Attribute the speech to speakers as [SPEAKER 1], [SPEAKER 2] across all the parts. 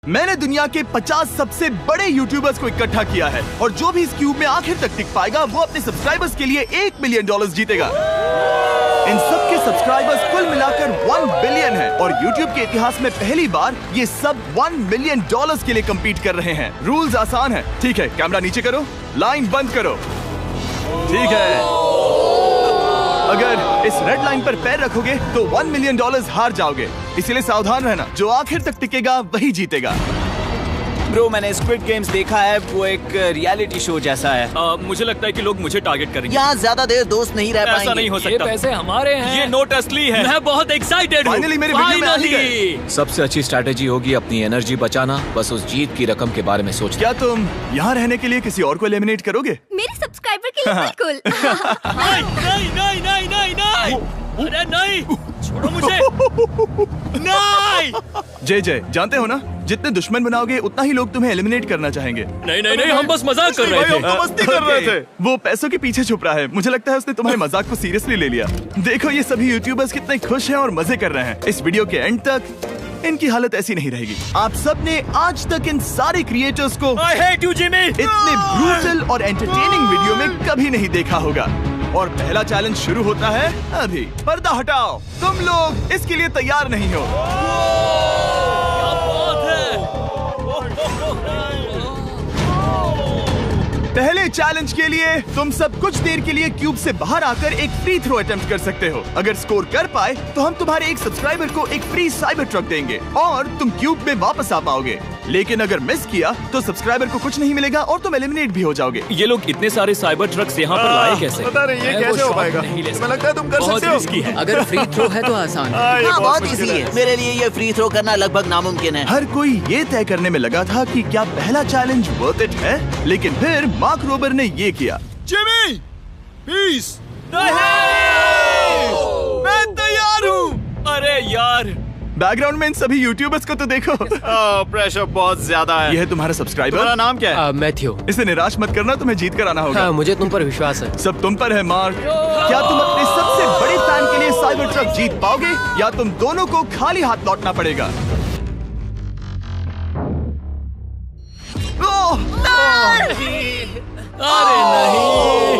[SPEAKER 1] मैंने दुनिया के 50 सबसे बड़े यूट्यूबर्स को इकट्ठा किया है और जो भी इस क्यूब में आखिर तक टिक पाएगा वो अपने सब्सक्राइबर्स के लिए $1 मिलियन जीतेगा। इन सब के सब्सक्राइबर्स कुल मिलाकर 1 बिलियन है और YouTube के इतिहास में पहली बार ये सब $1 मिलियन के लिए कम्पीट कर रहे हैं। रूल्स आसान है, ठीक है? कैमरा नीचे करो, लाइन बंद करो, ठीक है? अगर इस रेड लाइन पर पैर रखोगे तो $1 मिलियन हार जाओगे, इसीलिए सावधान रहना। जो आखिर तक टिकेगा वही जीतेगा।
[SPEAKER 2] ब्रो, मैंने स्क्विड गेम्स देखा है, वो एक रियलिटी शो जैसा है।
[SPEAKER 3] मुझे लगता है कि लोग मुझे टारगेट करेंगे।
[SPEAKER 4] यहाँ ज्यादा देर दोस्त नहीं रह पाएंगे।
[SPEAKER 3] ऐसा नहीं हो सकता।
[SPEAKER 5] ये पैसे हमारे हैं।
[SPEAKER 3] ये नोट असली है। मैं बहुत एक्साइटेड हूँ।
[SPEAKER 1] फाइनली मेरे वीडियो में आ ही गए।
[SPEAKER 6] सबसे अच्छी स्ट्रैटेजी होगी अपनी एनर्जी बचाना, बस उस जीत की रकम के बारे में सोचना।
[SPEAKER 1] क्या तुम यहाँ रहने के लिए किसी और को एलिमिनेट करोगे?
[SPEAKER 7] मेरे सब्सक्राइबर के लिए बिल्कुल।
[SPEAKER 3] नहीं नहीं नहीं नहीं नहीं, अरे नहीं, छोड़ो मुझे। नहीं
[SPEAKER 1] जय जानते हो ना, जितने दुश्मन बनाओगे उतना ही लोग तुम्हें एलिमिनेट करना चाहेंगे।
[SPEAKER 3] नहीं नहीं नहीं, हम बस मजाक कर रहे थे।
[SPEAKER 1] हम तो मस्ती कर रहे थे। वो पैसों के पीछे छुप रहा है। मुझे लगता है उसने तुम्हारे मजाक को सीरियसली ले लिया। देखो ये सभी यूट्यूबर्स कितने खुश हैं और मजे कर रहे हैं। इस वीडियो के एंड तक इनकी हालत ऐसी नहीं रहेगी। आप सब ने आज तक इन सारे क्रिएटर्स को
[SPEAKER 3] I hate you, Jimmy!
[SPEAKER 1] इतने ब्रूटल और एंटरटेनिंग वीडियो में कभी नहीं देखा होगा। और पहला चैलेंज शुरू होता है अभी। पर्दा हटाओ, तुम लोग इसके लिए तैयार नहीं हो।
[SPEAKER 3] क्या बात है?
[SPEAKER 1] पहले चैलेंज के लिए तुम सब कुछ देर के लिए क्यूब से बाहर आकर एक फ्री थ्रो अटेम्प्ट कर सकते हो। अगर स्कोर कर पाए तो हम तुम्हारे एक सब्सक्राइबर को एक फ्री साइबर ट्रक देंगे और तुम क्यूब में वापस आ पाओगे। लेकिन अगर मिस किया तो सब्सक्राइबर को कुछ नहीं मिलेगा और तुम एलिमिनेट भी हो जाओगे।
[SPEAKER 3] ये लोग इतने सारे साइबर ट्रक्स यहाँ पर लाए कैसे?
[SPEAKER 1] पता नहीं ये कैसे हो पाएगा। तुम्हें लगता है तुम कर सकते हो?
[SPEAKER 5] अगर फ्री थ्रो है तो आसान है।
[SPEAKER 4] हाँ, बहुत इजी है। मेरे लिए ये फ्री थ्रो करना लगभग नामुमकिन है।
[SPEAKER 1] हर कोई ये तय करने में लगा था कि क्या पहला चैलेंज वर्थ इट है, लेकिन फिर मार्क रोबर ने ये किया।
[SPEAKER 2] Jimmy, peace.
[SPEAKER 1] मैं तैयार हूँ।
[SPEAKER 3] अरे यार,
[SPEAKER 1] बैकग्राउंड में इन सभी यूट्यूबर्स को तो देखो।
[SPEAKER 2] प्रेशर बहुत ज्यादा है।
[SPEAKER 1] यह है तुम्हारा सब्सक्राइबर।
[SPEAKER 2] तुम्हारा नाम क्या है?
[SPEAKER 5] मैथ्यू।
[SPEAKER 1] इसे निराश मत करना, तुम्हें जीत कर आना होगा।
[SPEAKER 5] हाँ, मुझे तुम पर विश्वास है।
[SPEAKER 1] सब तुम पर है मार्क। क्या तुम अपने सबसे बड़े फैन के लिए साइबर ट्रक जीत पाओगे या तुम दोनों को खाली हाथ लौटना पड़ेगा?
[SPEAKER 3] अरे नहीं,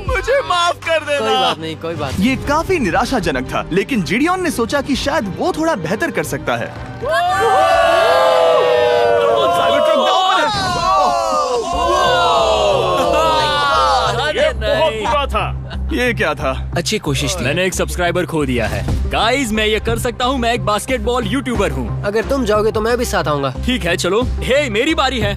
[SPEAKER 2] मुझे माफ कर देना।
[SPEAKER 5] कोई बात नहीं, कोई बात नहीं।
[SPEAKER 1] ये काफी निराशाजनक था, लेकिन जिडियन ने सोचा कि शायद वो थोड़ा बेहतर कर सकता है। साइबर ट्रक डाउन है।
[SPEAKER 3] अरे नहीं,
[SPEAKER 2] बुरा था।
[SPEAKER 1] ये क्या था?
[SPEAKER 6] अच्छी कोशिश थी।
[SPEAKER 3] मैंने एक सब्सक्राइबर खो दिया है। गाइस, मैं ये कर सकता हूँ। मैं एक बास्केटबॉल यूट्यूबर हूँ।
[SPEAKER 5] अगर तुम जाओगे तो मैं भी साथ आऊंगा।
[SPEAKER 3] ठीक है, चलो। हे, मेरी बारी है।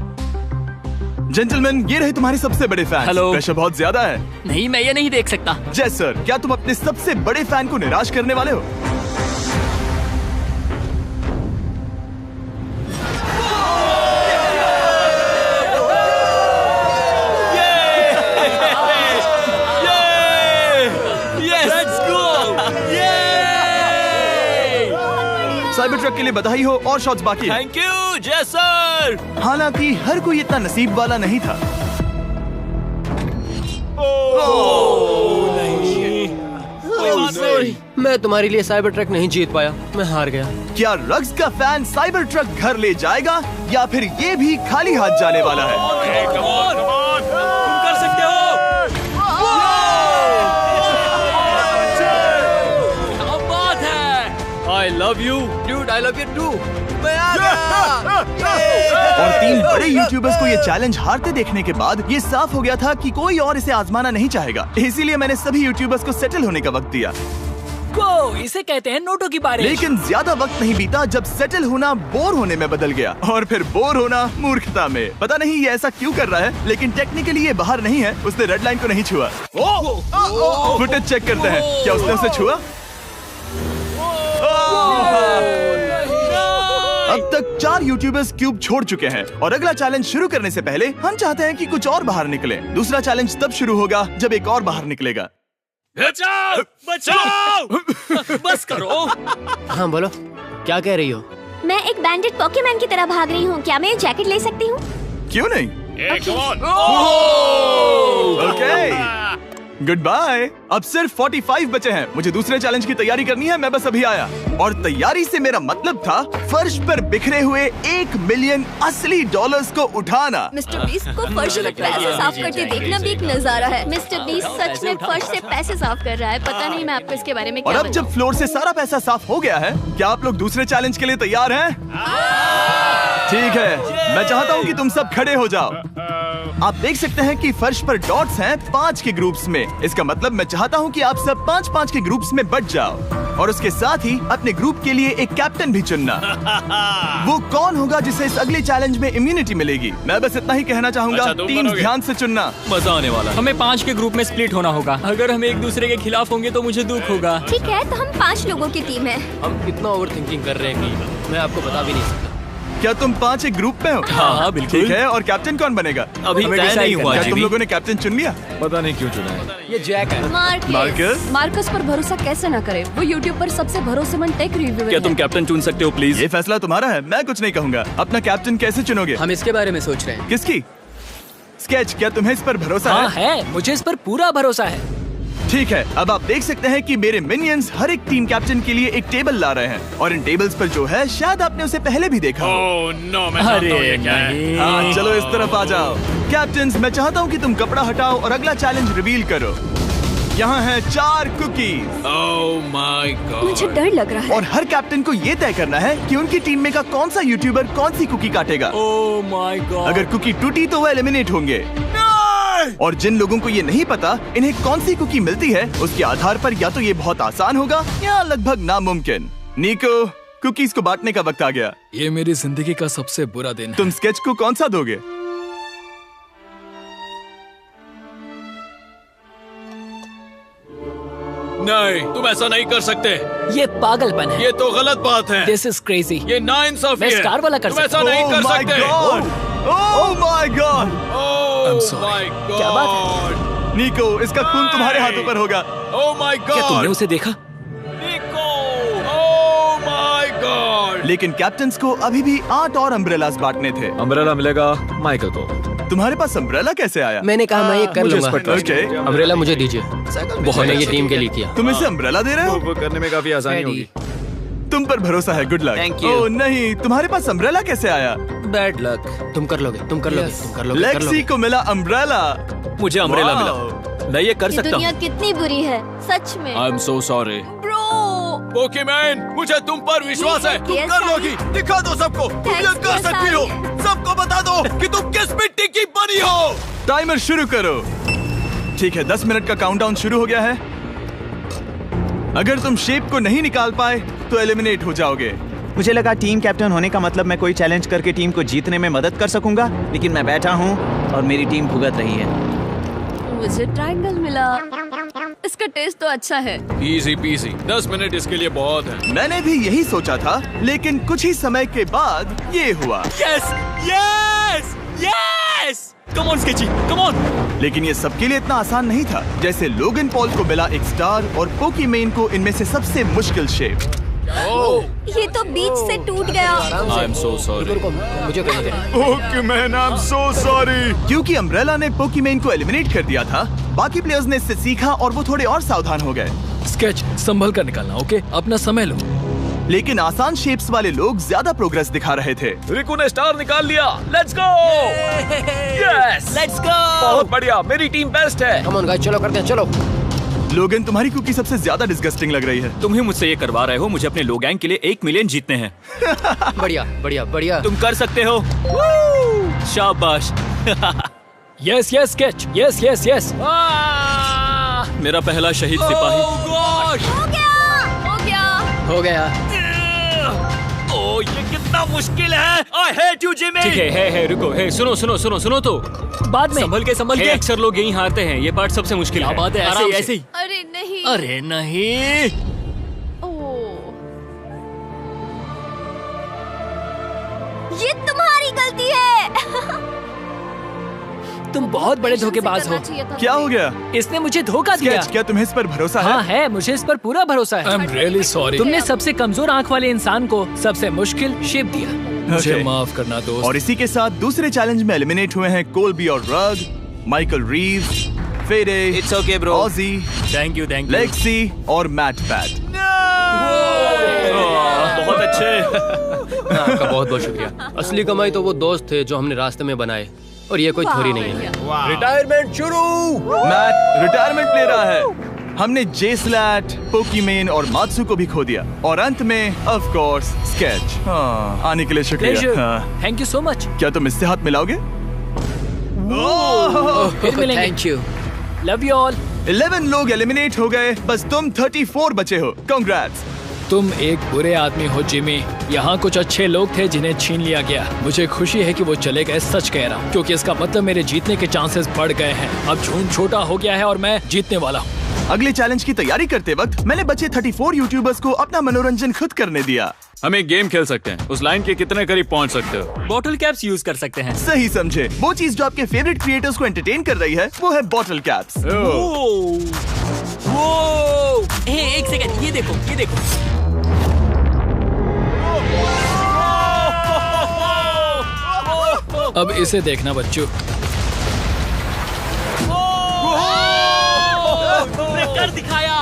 [SPEAKER 1] जेंटलमैन, ये रहे तुम्हारे सबसे बड़े फैन।
[SPEAKER 3] हेलो।
[SPEAKER 1] प्रेशर बहुत ज्यादा है।
[SPEAKER 3] नहीं, मैं ये नहीं देख सकता।
[SPEAKER 1] जय सर, क्या तुम अपने सबसे बड़े फैन को निराश करने वाले हो? साइबर ट्रक के लिए बधाई हो और शॉट्स बाकी हैं।
[SPEAKER 3] थैंक यू जय सर।
[SPEAKER 1] हालांकि हर कोई इतना नसीब वाला नहीं था।
[SPEAKER 5] मैं तुम्हारे लिए साइबर ट्रक नहीं जीत पाया, मैं हार गया।
[SPEAKER 1] क्या रग्स का फैन साइबर ट्रक घर ले जाएगा या फिर ये भी खाली हाथ जाने वाला है?
[SPEAKER 3] तुम कर सकते हो। क्या बात है? I love you,
[SPEAKER 5] Dude, I love you too.
[SPEAKER 1] और 3 बड़े यूट्यूबर्स को ये चैलेंज हारते देखने के बाद ये साफ हो गया था कि कोई और इसे आजमाना नहीं चाहेगा। इसीलिए मैंने सभी यूट्यूबर्स को सेटल होने का वक्त दिया।
[SPEAKER 5] इसे कहते हैं नोटों की बारिश।
[SPEAKER 1] लेकिन ज्यादा वक्त नहीं बीता जब सेटल होना बोर होने में बदल गया और फिर बोर होना मूर्खता में। पता नहीं ये ऐसा क्यों कर रहा है, लेकिन टेक्निकली ये बाहर नहीं है। उसने रेड लाइन को नहीं छुआ। फुटेज चेक करते हैं, क्या उसने उसे छुआ? अब तक 4 यूट्यूबर्स क्यूब छोड़ चुके हैं और अगला चैलेंज शुरू करने से पहले हम चाहते हैं कि कुछ और बाहर निकले। दूसरा चैलेंज तब शुरू होगा जब एक और बाहर निकलेगा।
[SPEAKER 3] बचाओ, बचाओ। बस करो।
[SPEAKER 5] हाँ बोलो, क्या कह रही हो?
[SPEAKER 7] मैं एक बैंडेड पॉकीमैन की तरह भाग रही हूँ। क्या मैं जैकेट ले सकती हूँ?
[SPEAKER 1] क्यों नहीं? ओके। Good bye. अब सिर्फ 45 बचे हैं। मुझे दूसरे चैलेंज की तैयारी करनी है। मैं बस अभी आया। और तैयारी से मेरा मतलब था फर्श पर बिखरे हुए 1 मिलियन असली डॉलर्स को उठाना।
[SPEAKER 7] मिस्टर बीस्ट को फर्श से पैसे साफ करते देखना भी एक नजारा है। मिस्टर बीस्ट सच में फर्श से पैसे साफ कर रहा है। पता नहीं मैं आपको इसके बारे में
[SPEAKER 1] और
[SPEAKER 7] क्या
[SPEAKER 1] अब जब फ्लोर से सारा पैसा साफ हो गया है, क्या आप लोग दूसरे चैलेंज के लिए तैयार हैं? ठीक है, मैं चाहता हूँ कि तुम सब खड़े हो जाओ। आप देख सकते हैं कि फर्श पर डॉट्स हैं 5 के ग्रुप्स में। इसका मतलब मैं चाहता हूँ कि आप सब 5-5 के ग्रुप्स में बट जाओ और उसके साथ ही अपने ग्रुप के लिए एक कैप्टन भी चुनना। वो कौन होगा जिसे इस अगले चैलेंज में इम्यूनिटी मिलेगी? मैं बस इतना ही कहना चाहूंगा,
[SPEAKER 3] अच्छा, तुम
[SPEAKER 1] टीम्स
[SPEAKER 3] बनोगे।
[SPEAKER 1] ध्यान से चुनना।
[SPEAKER 3] मजा आने वाला है।
[SPEAKER 8] हमें 5 के ग्रुप में स्प्लिट होना होगा। अगर हम एक दूसरे के खिलाफ होंगे तो मुझे दुख होगा।
[SPEAKER 7] ठीक है, तो हम 5 लोगों की टीम है।
[SPEAKER 5] हम इतना ओवर थिंकिंग कर रहे हैं कि मैं आपको बता भी नहीं सकता।
[SPEAKER 1] क्या तुम 5 एक ग्रुप में हो?
[SPEAKER 8] हाँ, बिल्कुल।
[SPEAKER 1] ठीक है, और कैप्टन कौन बनेगा?
[SPEAKER 2] अभी
[SPEAKER 8] हमें
[SPEAKER 2] तय
[SPEAKER 8] decide
[SPEAKER 2] नहीं हुआ
[SPEAKER 1] क्या तुम
[SPEAKER 2] जिमी।
[SPEAKER 1] लोगों ने कैप्टन चुन लिया?
[SPEAKER 6] पता नहीं क्यों चुना है।
[SPEAKER 5] ये जैक है।
[SPEAKER 1] मार्कस,
[SPEAKER 9] मार्कस पर भरोसा कैसे न करे? वो यूट्यूब पर सबसे भरोसेमंद टेक रिव्यूअर
[SPEAKER 3] क्या
[SPEAKER 9] है।
[SPEAKER 3] तुम कैप्टन चुन सकते हो प्लीज?
[SPEAKER 1] ये फैसला तुम्हारा है, मैं कुछ नहीं कहूँगा। अपना कैप्टन कैसे चुनोगे?
[SPEAKER 5] हम इसके बारे में सोच रहे हैं।
[SPEAKER 1] किसकी? स्केच, क्या तुम्हें इस पर भरोसा
[SPEAKER 8] हाँ
[SPEAKER 1] है?
[SPEAKER 8] है, मुझे इस पर पूरा भरोसा है।
[SPEAKER 1] ठीक है, अब आप देख सकते हैं कि मेरे मिनियंस हर एक टीम कैप्टन के लिए एक टेबल ला रहे हैं और इन टेबल्स पर जो है शायद आपने उसे पहले भी देखा हो।
[SPEAKER 3] ओह नो, मैं जानता हूँ ये क्या है।
[SPEAKER 1] हाँ, चलो इस तरफ आ जाओ। कैप्टन्स, मैं चाहता हूँ कि तुम कपड़ा हटाओ और अगला चैलेंज रिवील करो। यहाँ हैं 4 कुकीज
[SPEAKER 3] ओह माय
[SPEAKER 9] मुझे
[SPEAKER 3] गॉड।
[SPEAKER 9] डर लग रहा है।
[SPEAKER 1] और हर कैप्टन को ये तय करना है कि उनकी टीम में का कौन सा यूट्यूबर कौन सी कुकी काटेगा।
[SPEAKER 8] Oh my God.
[SPEAKER 1] अगर कुकी टूटी तो वो एलिमिनेट होंगे और जिन लोगों को ये नहीं पता इन्हें कौन सी कुकी मिलती है, उसके आधार पर या तो ये बहुत आसान होगा या लगभग नामुमकिन। निको, कुकीज को बांटने का वक्त आ गया।
[SPEAKER 8] ये मेरी जिंदगी का सबसे बुरा दिन है।
[SPEAKER 1] तुम स्केच को कौन सा दोगे?
[SPEAKER 3] नहीं, तुम ऐसा नहीं कर सकते।
[SPEAKER 8] ये पागलपन है।
[SPEAKER 3] ये तो गलत बात है।
[SPEAKER 8] This is crazy.
[SPEAKER 3] ये नाइंसाफी
[SPEAKER 8] मैं
[SPEAKER 3] है।
[SPEAKER 8] स्टार वाला कर
[SPEAKER 3] तुम ऐसा
[SPEAKER 8] सकता
[SPEAKER 3] नहीं
[SPEAKER 1] Oh
[SPEAKER 3] कर
[SPEAKER 1] my
[SPEAKER 3] सकते।
[SPEAKER 1] God! Oh my God!
[SPEAKER 3] Oh my God.
[SPEAKER 8] क्या बात
[SPEAKER 1] निको, इसका खून तुम्हारे हाथों पर होगा।
[SPEAKER 3] Oh my God.
[SPEAKER 8] क्या तुमने उसे देखा?
[SPEAKER 3] निको, ओह माय गॉड।
[SPEAKER 1] लेकिन कैप्टन्स को अभी भी 8 और अम्ब्रेलास बांटने थे।
[SPEAKER 6] अम्ब्रेला मिलेगा माइकल को।
[SPEAKER 1] तुम्हारे पास अम्ब्रेला कैसे आया?
[SPEAKER 5] मैंने कहा मैं ये कर
[SPEAKER 6] मुझे इस
[SPEAKER 5] लूंगा।
[SPEAKER 6] पर trust
[SPEAKER 1] ओके,
[SPEAKER 5] अम्ब्रेला मुझे दीजिए। बहुत ये टीम के लिए किया।
[SPEAKER 1] तुम इसे अम्ब्रेला दे रहे हो?
[SPEAKER 6] वो करने में काफी आसानी होगी।
[SPEAKER 1] तुम पर भरोसा है, गुड लक।
[SPEAKER 2] Thank you.
[SPEAKER 1] ओह नहीं, तुम्हारे पास अम्ब्रेला कैसे आया?
[SPEAKER 5] Bad luck. तुम कर लोगे, तुम कर लोगे, तुम कर लोगे, कर
[SPEAKER 1] लेक्सी
[SPEAKER 5] लोगे।
[SPEAKER 1] को मिला अम्ब्रेला।
[SPEAKER 3] मुझे अम्ब्रेला
[SPEAKER 1] Wow!
[SPEAKER 3] मिला। मैं ये कर
[SPEAKER 7] ये
[SPEAKER 3] सकता
[SPEAKER 7] दुनिया
[SPEAKER 3] हूँ।
[SPEAKER 7] कितनी बुरी है, सच में।
[SPEAKER 3] I am so sorry.
[SPEAKER 7] Bro,
[SPEAKER 3] Pokemon, मुझे तुम पर विश्वास है। तुम कर लोगी। दिखा दो सबको, तुम ये
[SPEAKER 7] Thanks,
[SPEAKER 3] कर सकती हो। सबको बता दो कि तुम किस मिट्टी की बनी हो।
[SPEAKER 1] टाइमर शुरू करो। ठीक है, 10 मिनट का काउंटडाउन शुरू हो गया है। अगर तुम शेप को नहीं निकाल पाए तो एलिमिनेट हो जाओगे।
[SPEAKER 2] मुझे लगा टीम कैप्टन होने का मतलब मैं कोई चैलेंज करके टीम को जीतने में मदद कर सकूंगा, लेकिन मैं बैठा हूँ और मेरी टीम भुगत रही है।
[SPEAKER 9] मुझे ट्रायंगल मिला। इसका टेस्ट तो अच्छा है।
[SPEAKER 3] Easy PC. 10 मिनट इसके लिए बहुत है।
[SPEAKER 1] मैंने भी यही सोचा था, लेकिन कुछ ही समय के बाद ये हुआ।
[SPEAKER 3] Yes yes yes. Come on sketchy, come on.
[SPEAKER 1] लेकिन ये सबके लिए इतना आसान नहीं था। जैसे लोगन पॉल को मिला एक स्टार और पोकीमेन को इनमें से सबसे मुश्किल शेप।
[SPEAKER 7] ये तो बीच से टूट गया।
[SPEAKER 3] आई एम सो सॉरी।
[SPEAKER 5] रुको, मुझे कहने दे।
[SPEAKER 1] पोकीमेन, आई एम सो सॉरी। क्योंकि अम्ब्रेला ने पोकीमेन को एलिमिनेट कर दिया था, बाकी प्लेयर्स ने इससे सीखा और वो थोड़े और सावधान हो गए।
[SPEAKER 8] स्केच संभल कर निकालना, ओके? अपना समय लो।
[SPEAKER 1] लेकिन आसान शेप्स वाले लोग ज्यादा प्रोग्रेस दिखा रहे थे।
[SPEAKER 6] रिकू ने स्टार निकाल लिया। Let's go. Yes,
[SPEAKER 2] let's go.
[SPEAKER 6] बहुत बढ़िया। मेरी टीम बेस्ट है।
[SPEAKER 5] कम ऑन गाइस, चलो करते हैं, चलो।
[SPEAKER 1] लोगन, तुम्हारी कुकी सबसे ज्यादा डिस्गस्टिंग लग रही है।
[SPEAKER 3] तुम ही मुझसे ये करवा रहे हो। मुझे अपने लो गैंग के लिए 1 मिलियन जीतने हैं।
[SPEAKER 5] बढ़िया, बढ़िया, बढ़िया।
[SPEAKER 3] तुम कर सकते हो। शाबाश।
[SPEAKER 8] Yes yes sketch, yes yes yes.
[SPEAKER 3] मेरा पहला शहीद सिपाही।
[SPEAKER 7] हो गया।
[SPEAKER 5] हो गया।
[SPEAKER 3] ओह, ये कितना मुश्किल है। I hate you Jimmy.
[SPEAKER 8] ठीक है, रुको, सुनो सुनो सुनो सुनो तो बाद में
[SPEAKER 3] संभल के।
[SPEAKER 8] अक्सर लोग यहीं हारते हैं। ये पार्ट सबसे मुश्किल है।
[SPEAKER 3] बात है, ऐसे
[SPEAKER 8] आराम
[SPEAKER 3] ही,
[SPEAKER 8] से।
[SPEAKER 3] ऐसे ही।
[SPEAKER 9] अरे नहीं।
[SPEAKER 3] अरे नहीं।
[SPEAKER 9] ओह,
[SPEAKER 7] ये तुम्हारी गलती है।
[SPEAKER 8] तुम बहुत बड़े धोखेबाज हो।
[SPEAKER 9] करना चाहिए था।
[SPEAKER 1] क्या हो गया?
[SPEAKER 8] इसने मुझे धोखा दिया।
[SPEAKER 1] स्केच, क्या तुम्हें इस पर भरोसा
[SPEAKER 8] हाँ
[SPEAKER 1] है?
[SPEAKER 8] है, मुझे इस पर पूरा भरोसा है।
[SPEAKER 3] I am really sorry.
[SPEAKER 8] तुमने सबसे कमजोर आंख वाले इंसान को सबसे मुश्किल शेप दिया।
[SPEAKER 3] मुझे
[SPEAKER 1] Okay.
[SPEAKER 3] माफ करना दोस्त।
[SPEAKER 1] और इसी के साथ दूसरे चैलेंज में एलिमिनेट हुए हैं कोल्बी और रग, माइकल रीव्स, फेरे,
[SPEAKER 2] It's okay, bro.
[SPEAKER 1] ऑजी,
[SPEAKER 3] थैंक यू
[SPEAKER 1] लेक्सी और मैट पैट।
[SPEAKER 3] बहुत अच्छे।
[SPEAKER 5] आपका बहुत बहुत शुक्रिया। असली कमाई तो वो दोस्त थे जो हमने रास्ते में बनाए, और ये कोई थोड़ी नहीं है।
[SPEAKER 3] रिटायरमेंट शुरू।
[SPEAKER 1] मैट रिटायरमेंट ले रहा है। हमने जेस्लैट, पोकीमेन और मात्सु को भी खो दिया, और अंत में ऑफ कोर्स स्केच। आने के लिए शुक्रिया।
[SPEAKER 8] Thank you so much.
[SPEAKER 1] क्या तुम इससे हाथ मिलाओगे?
[SPEAKER 8] फिर मिलेंगे।
[SPEAKER 5] Thank you.
[SPEAKER 8] Love you all.
[SPEAKER 1] 11 लोग एलिमिनेट हो गए, बस तुम 34 बचे हो। कांग्रेट्स।
[SPEAKER 8] तुम एक बुरे आदमी हो जिमी। यहाँ कुछ अच्छे लोग थे जिन्हें छीन लिया गया। मुझे खुशी है कि वो चले गए, सच कह रहा हूँ, क्योंकि इसका मतलब मेरे जीतने के चांसेस बढ़ गए हैं। अब झुंड छोटा हो गया है और मैं जीतने वाला हूँ।
[SPEAKER 1] अगले चैलेंज की तैयारी करते वक्त मैंने बचे 34 यूट्यूबर्स को अपना मनोरंजन खुद करने दिया।
[SPEAKER 6] हम एक गेम खेल सकते हैं। उस लाइन के कितने करीब पहुंच सकते हो?
[SPEAKER 3] बॉटल कैप्स यूज कर सकते हैं।
[SPEAKER 1] सही समझे। वो चीज जो आपके फेवरेट क्रिएटर्स को एंटरटेन कर रही है वो है बॉटल कैप्स।
[SPEAKER 3] एक सेकंड, ये देखो, ये देखो।
[SPEAKER 8] अब इसे देखना बच्चों।
[SPEAKER 3] कर दिखाया।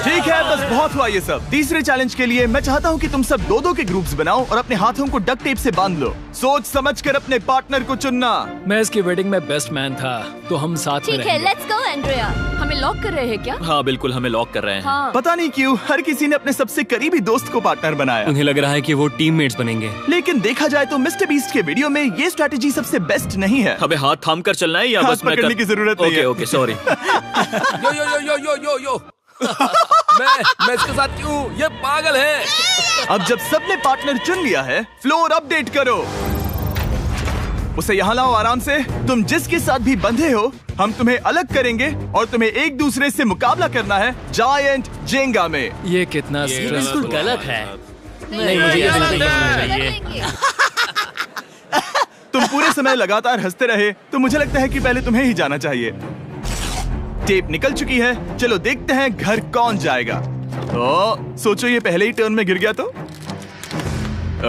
[SPEAKER 1] ठीक है, बस बहुत हुआ ये सब। तीसरे चैलेंज के लिए मैं चाहता हूँ कि तुम सब दो के ग्रुप्स बनाओ और अपने हाथों को डक्ट टेप से बांध लो। सोच समझकर अपने पार्टनर को चुनना।
[SPEAKER 8] मैं इसकी वेडिंग में बेस्ट मैन था, तो हम साथ में
[SPEAKER 9] ठीक है,
[SPEAKER 8] रहेंगे।
[SPEAKER 9] Let's go Andrea. हमें लॉक कर रहे हैं क्या?
[SPEAKER 6] हाँ बिल्कुल, हमें लॉक कर रहे हैं।
[SPEAKER 9] हाँ।
[SPEAKER 1] पता नहीं क्यों हर किसी ने अपने सबसे करीबी दोस्त को पार्टनर बनाया।
[SPEAKER 5] उन्हें लग रहा है कि वो टीममेट्स बनेंगे।
[SPEAKER 1] लेकिन देखा जाए तो मिस्टर बीस्ट के वीडियो में ये स्ट्रेटेजी सबसे बेस्ट नहीं है।
[SPEAKER 6] हमें हाथ थाम कर चलना है या
[SPEAKER 1] हाथ
[SPEAKER 6] बस मैं
[SPEAKER 1] पकड़ने की जरूरत नहीं है।
[SPEAKER 6] Okay sorry.
[SPEAKER 5] Yo yo yo yo yo yo yo. मैं इसके साथ क्यों? ये पागल है।
[SPEAKER 1] अब जब सबने पार्टनर चुन लिया है, फ्लोर अपडेट करो। उसे यहाँ लाओ आराम से। तुम जिसके साथ भी बंधे हो, हम तुम्हें अलग करेंगे और तुम्हें एक दूसरे से मुकाबला करना है जायंट जेंगा में।
[SPEAKER 8] ये कितना
[SPEAKER 3] बिल्कुल
[SPEAKER 8] स्ट्रेसफुल।
[SPEAKER 3] गलत है।
[SPEAKER 5] नहीं, मुझे ये
[SPEAKER 3] गलत
[SPEAKER 5] बिल्कुल
[SPEAKER 3] है।
[SPEAKER 9] कर लेंगे।
[SPEAKER 1] तुम पूरे समय लगातार हंसते रहे, तो मुझे लगता है कि पहले तुम्हें ही जाना चाहिए। टेप निकल चुकी है, चलो देखते हैं घर कौन जाएगा। सोचो ये पहले ही टर्न में गिर गया तो।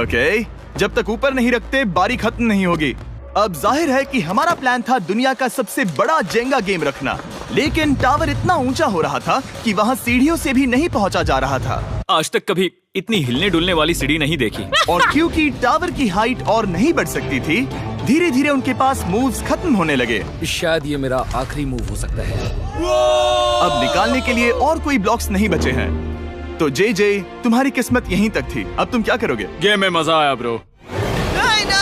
[SPEAKER 1] ओके, जब तक ऊपर नहीं रखते बारी खत्म नहीं होगी। अब जाहिर है कि हमारा प्लान था दुनिया का सबसे बड़ा जेंगा गेम रखना, लेकिन टावर इतना ऊंचा हो रहा था कि वहाँ सीढ़ियों से भी नहीं पहुँचा जा रहा था।
[SPEAKER 6] आज तक कभी इतनी हिलने डुलने वाली सीढ़ी नहीं देखी।
[SPEAKER 1] और क्योंकि टावर की हाइट और नहीं बढ़ सकती थी, धीरे धीरे उनके पास मूव्स खत्म होने लगे।
[SPEAKER 5] शायद ये मेरा आखिरी मूव हो सकता है।
[SPEAKER 1] अब निकालने के लिए और कोई ब्लॉक्स नहीं बचे हैं। तो जे तुम्हारी किस्मत यहीं तक थी। अब तुम क्या करोगे?
[SPEAKER 6] गेम में मजा आया ब्रो।
[SPEAKER 1] नहीं जे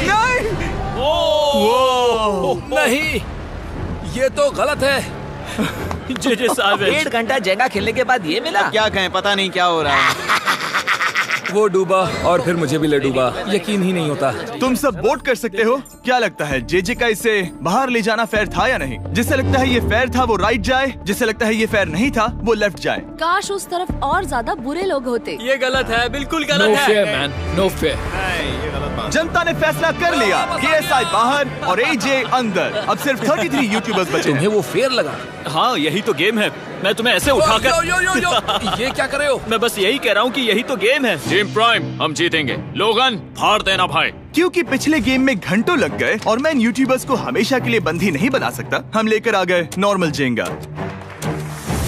[SPEAKER 1] नहीं।
[SPEAKER 5] नहीं, ये तो गलत है।
[SPEAKER 3] जे सावेज।
[SPEAKER 4] 1.5 घंटा जेंगा खेलने के बाद ये मिला।
[SPEAKER 2] क्या कहें, पता नहीं क्या हो रहा है।
[SPEAKER 5] वो डूबा और फिर मुझे भी ले डूबा। यकीन ही नहीं होता।
[SPEAKER 1] तुम सब वोट कर सकते हो। क्या लगता है जे का इसे बाहर ले जाना फेयर था या नहीं? जिसे लगता है ये फेयर था वो राइट जाए, जिसे लगता है ये फेयर नहीं था वो लेफ्ट जाए।
[SPEAKER 9] काश उस तरफ और ज्यादा बुरे लोग होते।
[SPEAKER 3] ये गलत है, बिल्कुल
[SPEAKER 8] नो
[SPEAKER 3] गलत
[SPEAKER 8] फेयर
[SPEAKER 3] है।
[SPEAKER 8] Man, no fair.
[SPEAKER 1] जनता ने फैसला कर लिया। KSI बाहर और AJ अंदर। अब सिर्फ 33 यूट्यूबर्स बचे हैं।
[SPEAKER 5] तुम्हें वो फेयर लगा?
[SPEAKER 6] हाँ यही तो गेम है। मैं तुम्हें ऐसे उठाकर
[SPEAKER 5] यो यो यो यो। ये क्या कर रहे हो?
[SPEAKER 6] मैं बस यही कह रहा हूँ कि यही तो गेम है। टीम प्राइम, हम जीतेंगे। लोगन, फाड़ देना भाई।
[SPEAKER 1] क्योंकि पिछले गेम में घंटों लग गए और मैं इन यूट्यूबर्स को हमेशा के लिए बंदी नहीं बना सकता, हम लेकर आ गए नॉर्मल जेंगा।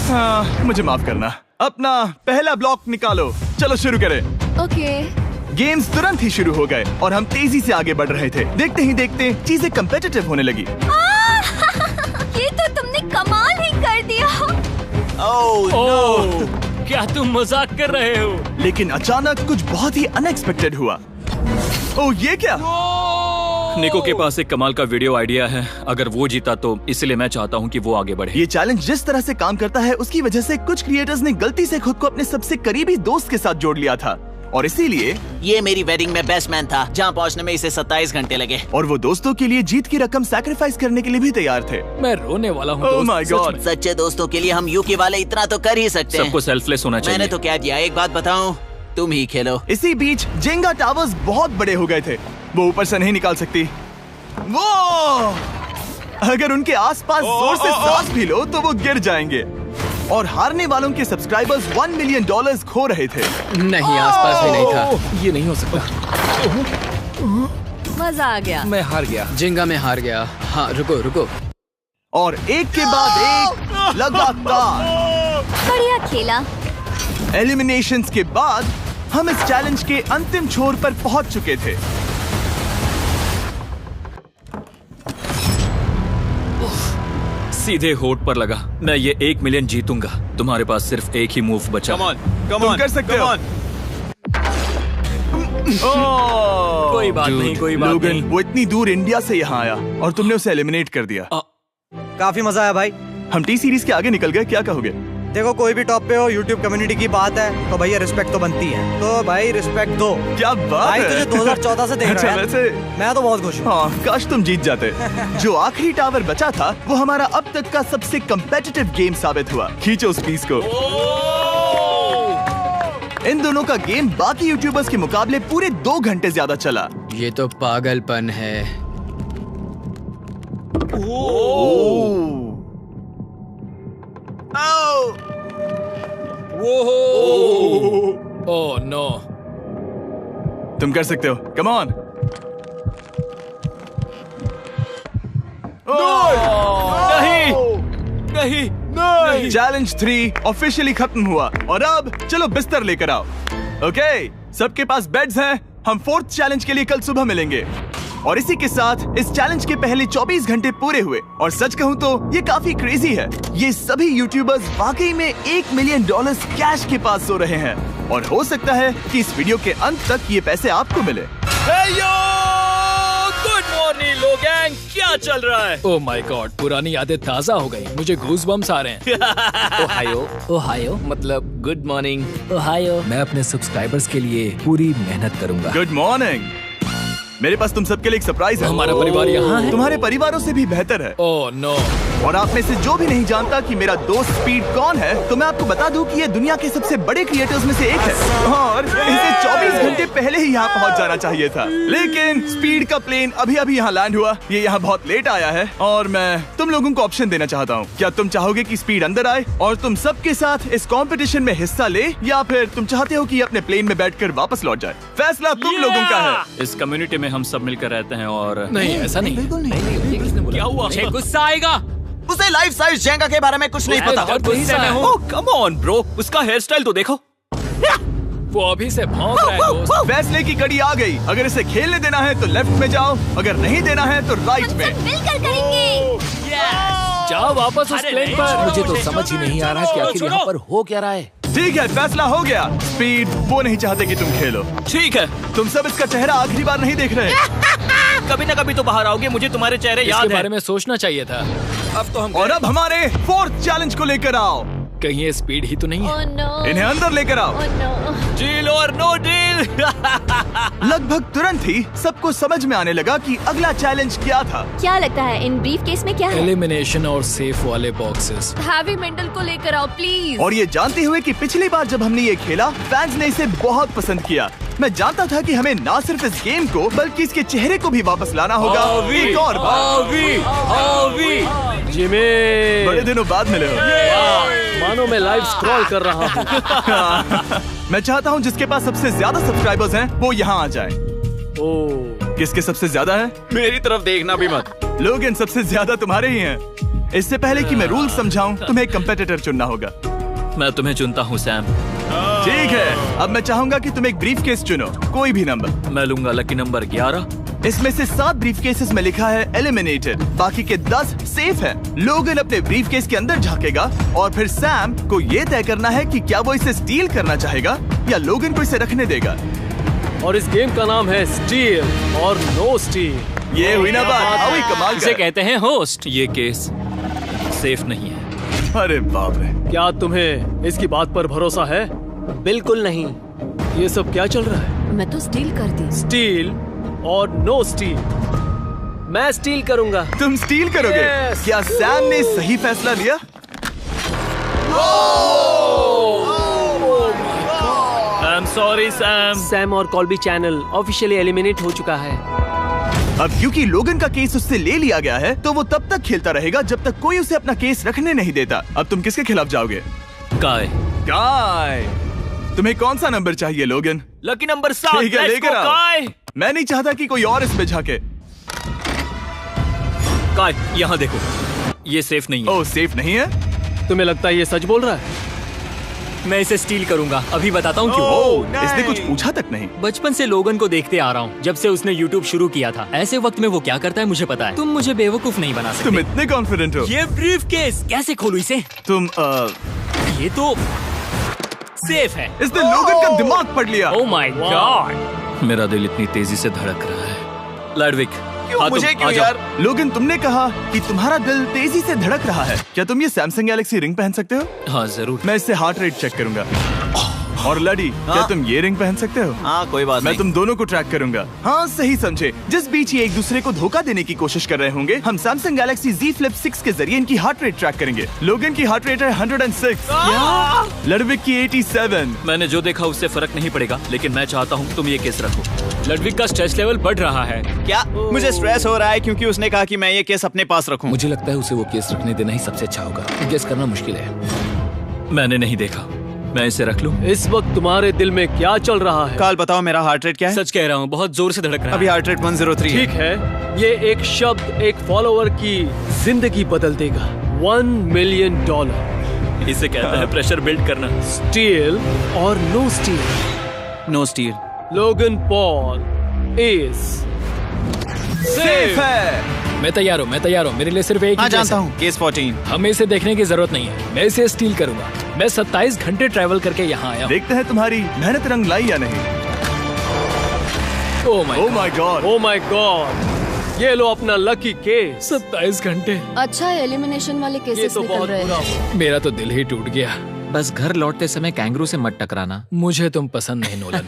[SPEAKER 1] हाँ, मुझे माफ करना। अपना पहला ब्लॉक निकालो। चलो शुरू करें।
[SPEAKER 9] ओके।
[SPEAKER 1] गेम्स तुरंत ही शुरू हो गए और हम तेजी से आगे बढ़ रहे थे। देखते ही देखते चीजें कम्पिटिटिव होने लगी।
[SPEAKER 9] ये तो तुमने कमाल ही कर दिया।
[SPEAKER 3] ओह, क्या तुम मजाक कर रहे हो?
[SPEAKER 1] लेकिन अचानक कुछ बहुत ही अनएक्सपेक्टेड हुआ। ओह, ये क्या?
[SPEAKER 6] निको के पास एक कमाल का वीडियो आइडिया है। अगर वो जीता तो इसलिए मैं चाहता हूँ कि वो आगे बढ़े।
[SPEAKER 1] ये चैलेंज जिस तरह से काम करता है उसकी वजह से कुछ क्रिएटर्स ने गलती से खुद को अपने सबसे करीबी दोस्त के साथ जोड़ लिया था, और इसीलिए
[SPEAKER 4] ये मेरी वेडिंग में बेस्ट मैन था, जहाँ पहुँचने में इसे 27 घंटे लगे।
[SPEAKER 1] और वो दोस्तों के लिए जीत की रकम सैक्रिफाइस करने के लिए भी तैयार थे।
[SPEAKER 8] मैं रोने वाला हूँ।
[SPEAKER 1] Oh my God.
[SPEAKER 4] सच्चे दोस्तों के लिए हम यूके वाले इतना तो कर ही सकते हैं।
[SPEAKER 6] सबको सेल्फलेस होना चाहिए।
[SPEAKER 4] मैंने तो कह दिया। एक बात बताऊं, तुम ही खेलो।
[SPEAKER 1] इसी बीच जेंगा टावर्स बहुत बड़े हो गए थे, वो ऊपर से नहीं निकाल सकती। वो अगर उनके आसपास जोर से सांस भी लो तो वो गिर जाएंगे। और हारने वालों के सब्सक्राइबर्स $1 मिलियन खो रहे थे।
[SPEAKER 5] नहीं, आसपास भी नहीं था।
[SPEAKER 8] ये नहीं हो सकता।
[SPEAKER 9] मजा आ गया।
[SPEAKER 8] मैं हार गया।
[SPEAKER 5] जिंगा में हार गया। हाँ, रुको रुको।
[SPEAKER 1] और एक के बाद एक लगातार
[SPEAKER 7] बढ़िया खेला।
[SPEAKER 1] एलिमिनेशंस के बाद हम इस चैलेंज के अंतिम छोर पर पहुंच चुके थे।
[SPEAKER 6] सीधे होठ पर लगा। मैं ये 1 मिलियन जीतूंगा। तुम्हारे पास सिर्फ एक ही मूव बचा।
[SPEAKER 1] तुम कर सकते हो।
[SPEAKER 6] कोई बात नहीं, कोई बात
[SPEAKER 1] लोगन,
[SPEAKER 6] नहीं।
[SPEAKER 1] वो इतनी दूर इंडिया से यहाँ आया और तुमने उसे एलिमिनेट कर दिया।
[SPEAKER 10] काफी मजा आया भाई।
[SPEAKER 1] हम टी सीरीज के आगे निकल गए, क्या कहोगे?
[SPEAKER 10] देखो, कोई भी टॉप पे हो, यूट्यूब कम्युनिटी की बात है तो भैया रिस्पेक्ट तो बनती है। तो भाई रिस्पेक्ट दो।
[SPEAKER 1] क्या बात
[SPEAKER 10] भाई
[SPEAKER 1] है।
[SPEAKER 10] तुझे 2014 से देख
[SPEAKER 1] अच्छा,
[SPEAKER 10] रहा है।
[SPEAKER 1] वैसे
[SPEAKER 10] मैं तो बहुत खुश हूँ।
[SPEAKER 1] हाँ, काश तुम जीत जाते। जो आखिरी टावर बचा था वो हमारा अब तक का सबसे कम्पेटिटिव गेम साबित हुआ। खींचो उस पीस को। इन दोनों का गेम बाकी यूट्यूबर्स के मुकाबले पूरे 2 घंटे ज्यादा चला।
[SPEAKER 5] ये तो पागलपन है।
[SPEAKER 8] Oh no.
[SPEAKER 1] तुम कर सकते हो, कम ऑन। नहीं। चैलेंज 3 ऑफिशियली खत्म हुआ और अब चलो बिस्तर लेकर आओ। ओके, सबके पास बेड्स हैं। हम 4th चैलेंज के लिए कल सुबह मिलेंगे। और इसी के साथ इस चैलेंज के पहले 24 घंटे पूरे हुए। और सच कहूँ तो ये काफी क्रेजी है। ये सभी यूट्यूबर्स वाकई में $1 मिलियन कैश के पास सो रहे हैं। और हो सकता है कि इस वीडियो के अंत तक ये पैसे आपको मिले।
[SPEAKER 6] गुड मॉर्निंग लोग, क्या चल रहा है?
[SPEAKER 8] ओह माय गॉड, पुरानी यादें ताजा हो गई। मुझे गूज़बम्स आ रहे हैं।
[SPEAKER 5] ओहायो। ओहायो मतलब गुड मॉर्निंग।
[SPEAKER 8] ओहायो। मैं अपने सब्सक्राइबर्स के लिए पूरी मेहनत करूंगा।
[SPEAKER 1] Good morning. मेरे पास तुम सबके लिए एक सरप्राइज है।
[SPEAKER 8] हमारा परिवार यहाँ है।
[SPEAKER 1] तुम्हारे परिवारों से भी बेहतर है।
[SPEAKER 8] Oh no.
[SPEAKER 1] और आप में से जो भी नहीं जानता कि मेरा दोस्त स्पीड कौन है, तो मैं आपको बता दूं कि ये दुनिया के सबसे बड़े क्रिएटर्स में से एक है। और इसे 24 घंटे पहले ही यहाँ पहुँच जाना चाहिए था। लेकिन स्पीड का प्लेन अभी अभी यहाँ लैंड हुआ। ये यहाँ बहुत लेट आया है और मैं तुम लोगों को ऑप्शन देना चाहता हूँ। क्या तुम चाहोगे कि स्पीड अंदर आए और तुम सबके साथ इस कंपटीशन में हिस्सा ले, या फिर तुम चाहते हो कि ये अपने प्लेन में बैठकर वापस लौट जाए? फैसला तुम लोगों का है।
[SPEAKER 6] इस कम्युनिटी में हम सब मिलकर रहते हैं और
[SPEAKER 8] नहीं, ऐसा नहीं।
[SPEAKER 10] बिल्कुल नहीं।
[SPEAKER 6] क्या हुआ?
[SPEAKER 3] मुझे गुस्सा आएगा।
[SPEAKER 10] उसे लाइफ साइज जेंगा के बारे में कुछ नहीं पता।
[SPEAKER 8] गुस्से में हूँ।
[SPEAKER 6] ओह कम ऑन ब्रो, उसका हेयर स्टाइल तो देखो।
[SPEAKER 8] वो अभी से भौंक रहा है दोस्त।
[SPEAKER 1] फैसले की कड़ी आ गई। अगर इसे खेलने देना है तो लेफ्ट में जाओ, अगर नहीं देना है तो राइट में।
[SPEAKER 7] मिलकर करेंगे।
[SPEAKER 8] जाओ वापस उस प्लेन पर।
[SPEAKER 3] मुझे तो समझ ही नहीं आ रहा कि आखिर यहाँ पर
[SPEAKER 5] हो क्या रहा है।
[SPEAKER 1] ठीक है, फैसला हो गया। स्पीड वो नहीं चाहते कि तुम खेलो।
[SPEAKER 6] ठीक है,
[SPEAKER 1] तुम सब इसका चेहरा आखिरी बार नहीं देख रहे।
[SPEAKER 6] कभी ना कभी तो बाहर आओगे, मुझे तुम्हारे चेहरे
[SPEAKER 8] इसके
[SPEAKER 6] याद है।
[SPEAKER 8] बारे में सोचना चाहिए था।
[SPEAKER 6] अब तो हम
[SPEAKER 1] और अब हमारे 4th चैलेंज को लेकर आओ।
[SPEAKER 8] कहीं ये स्पीड ही तो नहीं है।
[SPEAKER 7] Oh no.
[SPEAKER 1] इन्हें अंदर लेकर आओ।
[SPEAKER 7] Oh no.
[SPEAKER 6] डील और नो डील।
[SPEAKER 1] लगभग तुरंत ही सबको समझ में आने लगा कि अगला चैलेंज क्या था।
[SPEAKER 7] क्या लगता है इन ब्रीफ केस में क्या है?
[SPEAKER 8] एलिमिनेशन और सेफ वाले बॉक्सेस।
[SPEAKER 9] हैवी मेंटल को लेकर आओ प्लीज।
[SPEAKER 1] और ये जानते हुए कि पिछली बार जब हमने ये खेला फैंस ने इसे बहुत पसंद किया। मैं जानता था कि हमें ना सिर्फ इस गेम को बल्कि इसके चेहरे को भी वापस लाना होगा। एक और बार।
[SPEAKER 3] जिमी,
[SPEAKER 1] बड़े दिनों बाद मिले हो।
[SPEAKER 3] मानो मैं लाइव स्क्रॉल कर रहा हूँ।
[SPEAKER 1] मैं चाहता हूँ जिसके पास सबसे ज्यादा सब्सक्राइबर्स हैं वो यहाँ आ जाए।
[SPEAKER 3] ओह,
[SPEAKER 1] किसके सबसे ज्यादा है?
[SPEAKER 6] मेरी तरफ देखना भी मत।
[SPEAKER 1] लोगन सबसे ज्यादा तुम्हारे ही हैं। इससे पहले कि मैं रूल समझाऊं, तुम्हें एक कंपेटिटर चुनना होगा।
[SPEAKER 6] मैं तुम्हें चुनता हूँ सैम।
[SPEAKER 1] ठीक है, अब मैं चाहूंगा कि तुम एक ब्रीफकेस चुनो, कोई भी नंबर।
[SPEAKER 6] मैं लूंगा लकी नंबर 11।
[SPEAKER 1] इसमें से 7 ब्रीफकेसेस में लिखा है एलिमिनेटेड, बाकी के 10 सेफ हैं। लोगन अपने ब्रीफकेस के अंदर झांकेगा और फिर सैम को ये तय करना है कि क्या वो इसे स्टील करना चाहेगा या लोगन को इसे रखने देगा।
[SPEAKER 3] और इस गेम का नाम है स्टील और नो स्टील।
[SPEAKER 1] ये हुई ना बात, हाउ ही कमाल
[SPEAKER 6] इसे
[SPEAKER 1] का।
[SPEAKER 6] कहते हैं होस्ट। ये केस सेफ नहीं है।
[SPEAKER 1] अरे बाप रे।
[SPEAKER 3] क्या तुम्हें इसकी बात पर भरोसा है?
[SPEAKER 5] बिल्कुल नहीं।
[SPEAKER 3] ये सब क्या चल रहा है?
[SPEAKER 9] मैं तो स्टील कर दी।
[SPEAKER 3] स्टील और नो स्टील। मैं स्टील करूंगा।
[SPEAKER 1] तुम स्टील करोगे?
[SPEAKER 3] Yes.
[SPEAKER 1] क्या सैम ने सही फैसला लिया?
[SPEAKER 6] I am sorry Sam.
[SPEAKER 3] Sam और कॉल्बी चैनल ऑफिशियली एलिमिनेट हो चुका है।
[SPEAKER 1] अब क्योंकि लोगन का केस उससे ले लिया गया है, तो वो तब तक खेलता रहेगा जब तक कोई उसे अपना केस रखने नहीं देता। अब तुम किसके खिलाफ जाओगे?
[SPEAKER 6] काय।
[SPEAKER 1] काय। तुम्हें कौन सा नंबर चाहिए लोगन?
[SPEAKER 6] Lucky number 7।
[SPEAKER 1] ठीक है, लेकर आओ। मैं नहीं चाहता कि कोई और इसमें झाके।
[SPEAKER 6] काय, यहाँ देखो, ये सेफ नहीं है।
[SPEAKER 1] ओह, सेफ नहीं है?
[SPEAKER 5] तुम्हें लगता है ये सच बोल रहा है?
[SPEAKER 6] मैं इसे स्टील करूंगा, अभी बताता हूँ क्यों।
[SPEAKER 1] ओह, इसने कुछ पूछा तक नहीं।
[SPEAKER 6] बचपन से लोगन को देखते आ रहा हूँ, जब से उसने YouTube शुरू किया था। ऐसे वक्त में वो क्या करता है मुझे पता है। तुम मुझे बेवकूफ नहीं बना सकते।
[SPEAKER 1] तुम इतने कॉन्फिडेंट हो?
[SPEAKER 6] ये ब्रीफ केस कैसे खोलूं इसे?
[SPEAKER 1] तुम
[SPEAKER 6] ये तो सेफ है।
[SPEAKER 1] इसने लोगन का दिमाग पढ़ लिया।
[SPEAKER 6] Oh my God. मेरा दिल इतनी तेजी से धड़क रहा है। लैडविक,
[SPEAKER 1] मुझे क्यों यार? लोगन, तुमने कहा कि तुम्हारा दिल तेजी से धड़क रहा है। क्या तुम ये सैमसंग गैलेक्सी रिंग पहन सकते हो?
[SPEAKER 6] हाँ जरूर।
[SPEAKER 1] मैं इससे हार्ट रेट चेक करूंगा। और लड़ी, क्या तुम ये रिंग पहन सकते हो?
[SPEAKER 2] हाँ, कोई बात
[SPEAKER 1] मैं
[SPEAKER 2] नहीं।
[SPEAKER 1] तुम दोनों को ट्रैक करूंगा। हाँ, सही समझे। जिस बीच ये एक दूसरे को धोखा देने की कोशिश कर रहे होंगे, हम सैमसंग गैलेक्सी Z Flip 6 के जरिए इनकी हार्ट रेट ट्रैक करेंगे। लोगन की हार्ट रेट है 106, लडविक की 87।
[SPEAKER 6] मैंने जो देखा उससे फर्क नहीं पड़ेगा, लेकिन मैं चाहता हूँ तुम ये केस रखो। लडविक का स्ट्रेस लेवल बढ़ रहा है।
[SPEAKER 2] क्या? मुझे स्ट्रेस हो रहा है क्योंकि उसने कहा कि मैं ये केस अपने पास रखूं।
[SPEAKER 8] मुझे लगता है उसे वो केस रखने देना ही सबसे अच्छा होगा। गेस करना मुश्किल है।
[SPEAKER 6] मैंने नहीं देखा, मैं इसे रख लूं?
[SPEAKER 5] इस वक्त तुम्हारे दिल में क्या चल रहा है?
[SPEAKER 2] काल, बताओ मेरा हार्ट रेट क्या है?
[SPEAKER 6] सच कह रहा हूँ, बहुत जोर से धड़क रहा है।
[SPEAKER 2] अभी हार्ट रेट 103
[SPEAKER 5] ठीक है, ये एक शब्द एक फॉलोअर की जिंदगी बदल देगा। $1 मिलियन।
[SPEAKER 6] इसे कहते हैं प्रेशर बिल्ड करना।
[SPEAKER 5] स्टील और no steal?
[SPEAKER 2] No steal.
[SPEAKER 5] Logan Paul is
[SPEAKER 1] safe है।
[SPEAKER 8] मैं तैयार हूँ। मेरे लिए सिर्फ एक
[SPEAKER 2] हाँ,
[SPEAKER 8] ही केस
[SPEAKER 2] जानता
[SPEAKER 8] है।
[SPEAKER 2] हूँ। केस 14।
[SPEAKER 8] हमें इसे देखने की जरूरत नहीं है। मैं इसे स्टील करूंगा। मैं 27 घंटे ट्रैवल करके यहाँ आया हूँ।
[SPEAKER 1] देखते हैं तुम्हारी मेहनत रंग लाई या नहीं।
[SPEAKER 8] Oh
[SPEAKER 1] my God.
[SPEAKER 5] Oh my God, ये लो अपना लकी केस।
[SPEAKER 8] 27 घंटे।
[SPEAKER 9] अच्छा, एलिमिनेशन वाले
[SPEAKER 5] ये
[SPEAKER 9] केसेस
[SPEAKER 5] तो
[SPEAKER 9] निकल
[SPEAKER 5] बहुत
[SPEAKER 9] रहे
[SPEAKER 5] बुरा
[SPEAKER 9] हैं।
[SPEAKER 5] हुआ।
[SPEAKER 8] मेरा तो दिल ही टूट गया।
[SPEAKER 11] बस घर लौटते समय कैंगरू से मत टकराना।
[SPEAKER 8] मुझे तुम पसंद नहीं नोलन।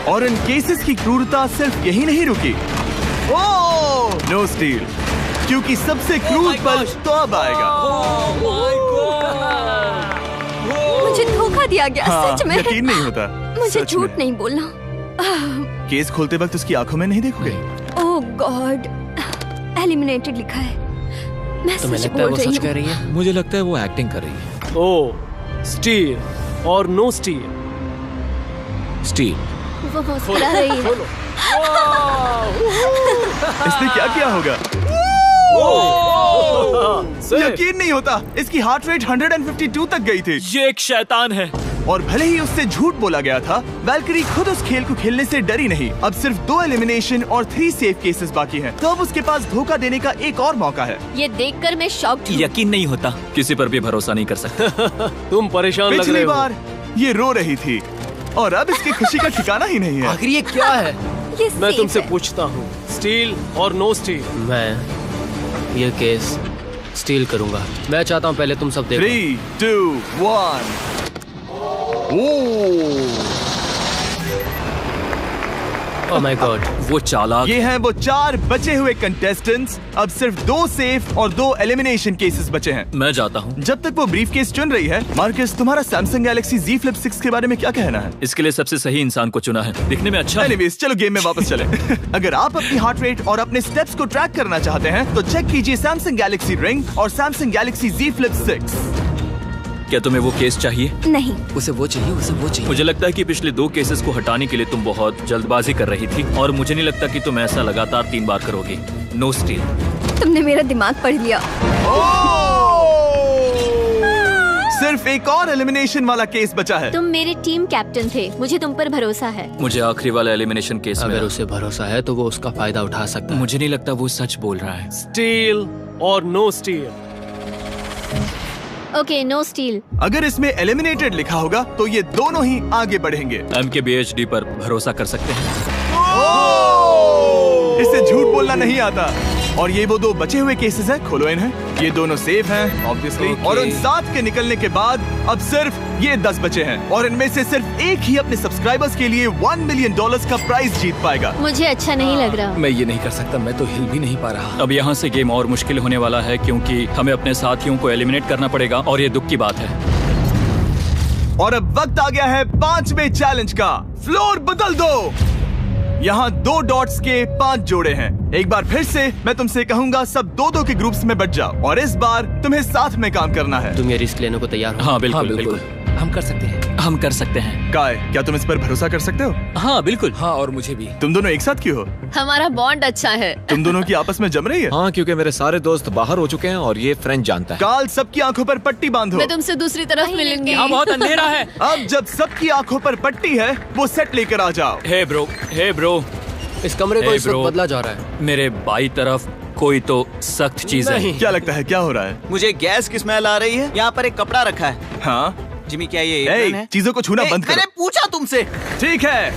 [SPEAKER 1] और इन केसेस की क्रूरता सिर्फ यही नहीं रुकी। ओह, नो स्टील, क्योंकि सबसे क्रूर पल तो अब आएगा।
[SPEAKER 7] मुझे धोखा दिया गया।
[SPEAKER 1] हाँ,
[SPEAKER 7] सच में
[SPEAKER 1] यकीन नहीं होता।
[SPEAKER 7] मुझे
[SPEAKER 1] सच
[SPEAKER 7] झूठ
[SPEAKER 1] में।
[SPEAKER 7] नहीं बोलना।
[SPEAKER 1] केस खोलते वक्त उसकी आंखों में नहीं देखोगे?
[SPEAKER 7] ओह गॉड, एलिमिनेटेड लिखा है। मैं
[SPEAKER 11] तुम्हें
[SPEAKER 7] सच
[SPEAKER 11] लगता है
[SPEAKER 7] बोल
[SPEAKER 11] वो
[SPEAKER 7] रही
[SPEAKER 11] सच कह
[SPEAKER 7] हूँ।
[SPEAKER 11] रही है? मुझे लगता है वो एक्टिंग कर रही है।
[SPEAKER 5] ओह, स्टील और नो स्टील?
[SPEAKER 11] स्टील।
[SPEAKER 7] वो मुस्कुरा रही है।
[SPEAKER 1] इसने क्या किया होगा? यकीन नहीं होता, इसकी हार्ट रेट 152 तक गई थी।
[SPEAKER 6] ये एक शैतान है।
[SPEAKER 1] और भले ही उससे झूठ बोला गया था, वैल्करी खुद उस खेल को खेलने से डरी नहीं। अब सिर्फ 2 एलिमिनेशन और 3 सेफ केसेस बाकी हैं। तो अब उसके पास धोखा देने का एक और मौका है।
[SPEAKER 7] ये देखकर मैं शॉक्ड हूँ।
[SPEAKER 6] यकीन नहीं होता, किसी पर भी भरोसा नहीं कर सकता।
[SPEAKER 5] तुम परेशान लग
[SPEAKER 1] पिछली
[SPEAKER 5] रहे हो।
[SPEAKER 1] बार ये रो रही थी और अब इसकी खुशी का ठिकाना ही नहीं है।
[SPEAKER 5] आखिर ये क्या है?
[SPEAKER 7] ये
[SPEAKER 5] मैं
[SPEAKER 7] सेफ
[SPEAKER 5] तुमसे
[SPEAKER 7] है।
[SPEAKER 5] पूछता हूँ, स्टील और नो स्टील? मैं ये केस स्टील करूंगा। मैं चाहता हूँ पहले तुम सब देखो।
[SPEAKER 1] 3, 2, 1।
[SPEAKER 5] ओह माय गॉड,
[SPEAKER 6] वो चालाक।
[SPEAKER 1] ये हैं वो 4 बचे हुए कंटेस्टेंट्स। अब सिर्फ 2 सेफ और 2 एलिमिनेशन केसेस बचे हैं।
[SPEAKER 6] मैं जाता हूँ।
[SPEAKER 1] जब तक वो ब्रीफ केस चुन रही है, मार्कस, तुम्हारा सैमसंग गैलेक्सी Z Flip 6 के बारे में क्या कहना है?
[SPEAKER 6] इसके लिए सबसे सही इंसान को चुना है। दिखने में अच्छा है।
[SPEAKER 1] एनीवेज, चलो गेम में वापस चलें। अगर आप अपनी हार्ट रेट और अपने स्टेप्स को ट्रैक करना चाहते हैं, तो चेक कीजिए सैमसंग गैलेक्सी रिंग और सैमसंग गैलेक्सी Z Flip 6।
[SPEAKER 6] क्या तुम्हें वो केस चाहिए?
[SPEAKER 7] नहीं।
[SPEAKER 11] उसे वो चाहिए।
[SPEAKER 6] मुझे लगता है कि पिछले 2 केसेस को हटाने के लिए तुम बहुत जल्दबाजी कर रही थी, और मुझे नहीं लगता कि तुम ऐसा लगातार 3 बार करोगी। No steal.
[SPEAKER 7] तुमने मेरा दिमाग पढ़ लिया।
[SPEAKER 1] सिर्फ एक और एलिमिनेशन वाला केस बचा है।
[SPEAKER 7] तुम मेरे टीम कैप्टन थे, मुझे तुम पर भरोसा है।
[SPEAKER 6] मुझे आखिरी वाला एलिमिनेशन केस में
[SPEAKER 5] अगर उसे भरोसा है तो वो उसका फायदा उठा सकता है।
[SPEAKER 6] मुझे नहीं लगता वो सच बोल रहा है।
[SPEAKER 5] स्टील और no steal?
[SPEAKER 7] Okay, no steal.
[SPEAKER 1] अगर इसमें एलिमिनेटेड लिखा होगा तो ये दोनों ही आगे बढ़ेंगे।
[SPEAKER 6] MKBHD पर भरोसा कर सकते हैं।
[SPEAKER 1] इसे झूठ बोलना नहीं आता। और ये वो 2 बचे हुए केसेस हैं, खोलो इन्हें। ये दोनों सेफ हैं ऑब्वियसली। और उन 7 के निकलने के बाद अब सिर्फ ये 10 बचे हैं, और इनमें से सिर्फ एक ही अपने सब्सक्राइबर्स के लिए $1 मिलियन का प्राइज जीत पाएगा।
[SPEAKER 7] मुझे अच्छा नहीं लग रहा।
[SPEAKER 8] मैं ये नहीं कर सकता, मैं तो हिल भी नहीं पा रहा।
[SPEAKER 6] अब यहाँ से गेम और मुश्किल होने वाला है, क्योंकि हमें अपने साथियों को एलिमिनेट करना पड़ेगा, और ये दुख की बात है।
[SPEAKER 1] और अब वक्त आ गया है 5वें चैलेंज का। फ्लोर बदल दो। यहाँ 2 डॉट्स के 5 जोड़े हैं। एक बार फिर से मैं तुमसे कहूंगा, सब 2-2 के ग्रुप्स में बट जाओ और इस बार तुम्हें साथ में काम करना है।
[SPEAKER 5] तुम ये रिस्क लेने को तैयार हो?
[SPEAKER 6] हाँ बिल्कुल बिल्कुल।
[SPEAKER 8] हम कर सकते हैं।
[SPEAKER 6] हम कर सकते हैं।
[SPEAKER 1] काय, क्या तुम इस पर भरोसा कर सकते हो?
[SPEAKER 6] हाँ बिल्कुल।
[SPEAKER 8] हाँ, और मुझे भी।
[SPEAKER 1] तुम दोनों एक साथ क्यों हो?
[SPEAKER 9] हमारा बॉन्ड अच्छा है।
[SPEAKER 1] तुम दोनों की आपस में जम रही है?
[SPEAKER 11] हाँ, क्योंकि मेरे सारे दोस्त बाहर हो चुके हैं और ये फ्रेंड जानता है।
[SPEAKER 1] काल, सबकी आंखों पर पट्टी बांधो।
[SPEAKER 9] मैं तुमसे दूसरी तरफ मिलूंगी।
[SPEAKER 5] यहाँ बहुत अंधेरा है।
[SPEAKER 1] अब जब सबकी आंखों पर पट्टी है, वो सेट लेकर आ जाओ।
[SPEAKER 6] हे ब्रो,
[SPEAKER 5] इस कमरे को
[SPEAKER 6] Hey
[SPEAKER 5] इस वक्त
[SPEAKER 6] bro।
[SPEAKER 5] बदला जा रहा है।
[SPEAKER 6] मेरे बाई तरफ कोई तो सख्त चीज है।
[SPEAKER 1] क्या लगता है क्या हो रहा है?
[SPEAKER 2] मुझे गैस की स्मेल आ रही है। यहाँ पर एक कपड़ा रखा है।
[SPEAKER 1] हाँ
[SPEAKER 2] जिमी, क्या ये एप्रन है?
[SPEAKER 1] चीजों को छूना बंद
[SPEAKER 2] मैंने
[SPEAKER 1] करो।
[SPEAKER 2] पूछा तुमसे।
[SPEAKER 1] ठीक है,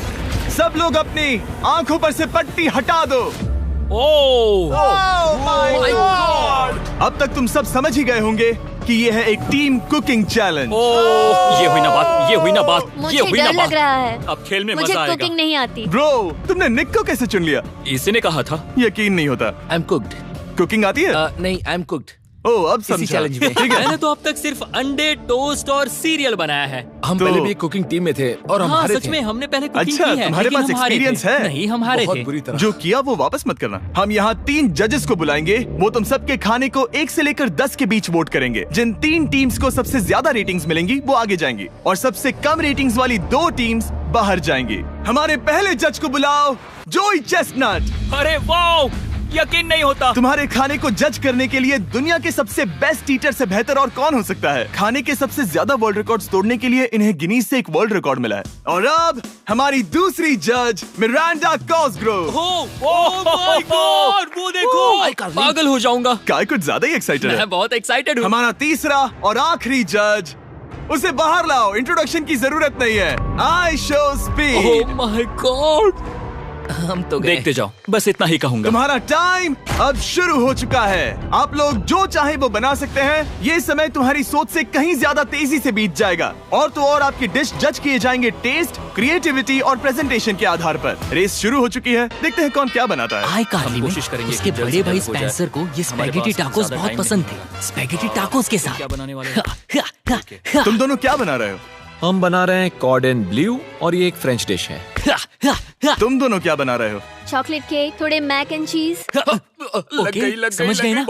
[SPEAKER 1] सब लोग अपनी आंखों पर से पट्टी हटा दो। अब तक तुम सब समझ ही गए होंगे कि ये है एक टीम कुकिंग चैलेंज।
[SPEAKER 6] ये हुई ना बात।
[SPEAKER 7] मुझे डर लग रहा है।
[SPEAKER 6] अब खेल में
[SPEAKER 7] मुझे
[SPEAKER 6] मजा आएगा।
[SPEAKER 7] कुकिंग नहीं आती।
[SPEAKER 1] ब्रो, तुमने निक को कैसे चुन लिया?
[SPEAKER 6] इसी ने कहा था।
[SPEAKER 1] यकीन नहीं होता।
[SPEAKER 8] I am cooked.
[SPEAKER 1] कुकिंग आती है?
[SPEAKER 8] नहीं, आई एम कुक्ड।
[SPEAKER 1] ओह, अब समझा।
[SPEAKER 8] चैलेंज में।
[SPEAKER 1] ठीक है।
[SPEAKER 3] मैंने तो अब तक सिर्फ अंडे, टोस्ट और सीरियल बनाया है।
[SPEAKER 8] हम
[SPEAKER 1] तो-
[SPEAKER 8] पहले भी एक कुकिंग टीम में थे और हम
[SPEAKER 3] हाँ
[SPEAKER 8] हारे
[SPEAKER 3] सच
[SPEAKER 8] थे।
[SPEAKER 3] में हमने पहले कुकिंग
[SPEAKER 1] अच्छा,
[SPEAKER 3] की है।
[SPEAKER 1] तुम्हारे
[SPEAKER 3] लेकिन
[SPEAKER 1] पास
[SPEAKER 3] हम हारे
[SPEAKER 1] experience
[SPEAKER 3] थे।
[SPEAKER 1] है?
[SPEAKER 3] नहीं, हम हारे
[SPEAKER 8] बहुत
[SPEAKER 3] थे।
[SPEAKER 8] बुरी तरह।
[SPEAKER 1] जो किया वो वापस मत करना। हम यहाँ 3 जजेस को बुलाएंगे। वो तुम सबके खाने को 1 से लेकर 10 के बीच वोट करेंगे। जिन 3 टीम्स को सबसे ज्यादा रेटिंग्स मिलेंगी वो आगे जाएंगी और सबसे कम रेटिंग्स वाली 2 टीम्स बाहर जाएंगी। हमारे पहले जज को बुलाओ, जोई चेस्टनट।
[SPEAKER 6] अरे वाओ, यकीन नहीं होता।
[SPEAKER 1] तुम्हारे खाने को जज करने के लिए दुनिया के सबसे बेस्ट ईटर से बेहतर और कौन हो सकता है? खाने के सबसे ज्यादा वर्ल्ड रिकॉर्ड्स तोड़ने के लिए इन्हें गिनीज से एक वर्ल्ड रिकॉर्ड मिला है। और अब हमारी दूसरी जज मिरांडा कॉसग्रोव।
[SPEAKER 3] ओह माय गॉड, वो देखो।
[SPEAKER 6] पागल हो जाऊंगा।
[SPEAKER 1] काय कुछ ज्यादा ही एक्साइटेड है।
[SPEAKER 3] मैं बहुत एक्साइटेड हूँ।
[SPEAKER 1] हमारा तीसरा और आखिरी जज, उसे बाहर लाओ। इंट्रोडक्शन की जरूरत नहीं है। I show speed.
[SPEAKER 6] Oh my God.
[SPEAKER 8] हम तो गए।
[SPEAKER 6] देखते जाओ, बस इतना ही कहूंगा।
[SPEAKER 1] तुम्हारा टाइम अब शुरू हो चुका है। आप लोग जो चाहे वो बना सकते हैं। ये समय तुम्हारी सोच से कहीं ज्यादा तेजी से बीत जाएगा। और तो और आपकी डिश जज किए जाएंगे टेस्ट, क्रिएटिविटी और प्रेजेंटेशन के आधार पर। रेस शुरू हो चुकी है। देखते हैं कौन क्या बनाता है।
[SPEAKER 3] हाय कार्ली,
[SPEAKER 6] हम कोशिश करेंगे
[SPEAKER 3] उसके
[SPEAKER 6] कि जल्द
[SPEAKER 3] बड़े
[SPEAKER 6] से
[SPEAKER 3] भाई
[SPEAKER 6] जल्द हो जाए।
[SPEAKER 3] स्पेंसर को ये
[SPEAKER 6] हमारे
[SPEAKER 3] स्पैगेटी
[SPEAKER 6] पास
[SPEAKER 3] टाकोस
[SPEAKER 6] ज्यादा
[SPEAKER 3] बहुत
[SPEAKER 6] टाइम
[SPEAKER 3] पसंद
[SPEAKER 6] नहीं
[SPEAKER 3] थे। स्पैगेटी टाकोस के साथ
[SPEAKER 6] क्या बनाने वाले हैं?
[SPEAKER 1] तुम दोनों क्या बना रहे हो?
[SPEAKER 11] हम बना रहे हैं कॉर्डन ब्लू और ये एक फ्रेंच डिश है।
[SPEAKER 1] तुम दोनों क्या बना रहे हो?
[SPEAKER 7] चॉकलेट केक, थोड़े मैक एंड चीज।
[SPEAKER 3] समझ गए ना?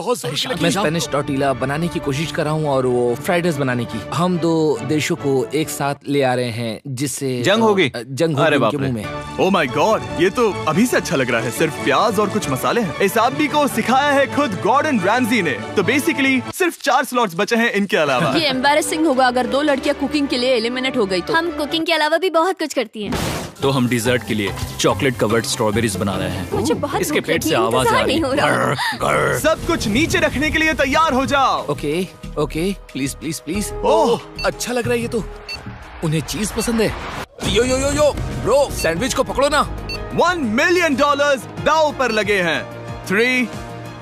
[SPEAKER 8] मैं स्पेनिश टॉर्टिला बनाने की कोशिश कर रहा हूँ और वो फ्राइड राइस बनाने की। हम 2 देशों को एक साथ ले आ रहे हैं जिससे
[SPEAKER 2] जंग होगी।
[SPEAKER 8] जंग
[SPEAKER 2] अरे
[SPEAKER 8] होगी
[SPEAKER 2] बाप
[SPEAKER 8] उनके
[SPEAKER 2] रे।
[SPEAKER 8] मुंह में।
[SPEAKER 1] ओ माय गॉड, ये तो अभी से अच्छा लग रहा है। सिर्फ प्याज और कुछ मसाले हैं। इस आदमी को सिखाया है खुद गॉर्डन रैमजी ने। तो बेसिकली सिर्फ 4 स्लॉट्स बचे हैं इनके अलावा।
[SPEAKER 9] ये एम्बैरेसिंग होगा अगर 2 लड़कियां कुकिंग के लिए एलिमिनेट हो गई तो।
[SPEAKER 7] हम कुकिंग के अलावा भी बहुत कुछ करती हैं।
[SPEAKER 6] तो हम डिजर्ट के लिए चॉकलेट कवर्ड स्ट्रॉबेरीज बना रहे हैं।
[SPEAKER 7] मुझे बहुत
[SPEAKER 6] इसके
[SPEAKER 7] भूख
[SPEAKER 6] पेट
[SPEAKER 7] लगी
[SPEAKER 6] से
[SPEAKER 7] है,
[SPEAKER 6] आवाज आ
[SPEAKER 7] इंतजार
[SPEAKER 6] रही
[SPEAKER 7] नहीं हो रहा।
[SPEAKER 6] है।
[SPEAKER 1] सब कुछ नीचे रखने के लिए तैयार हो जाओ।
[SPEAKER 8] Okay okay, please please please.
[SPEAKER 1] Oh,
[SPEAKER 8] अच्छा लग रहा है ये तो। उन्हें चीज पसंद है। यो यो यो यो ब्रो, सैंडविच को पकड़ो ना।
[SPEAKER 1] $1 मिलियन दांव पर लगे हैं। 3,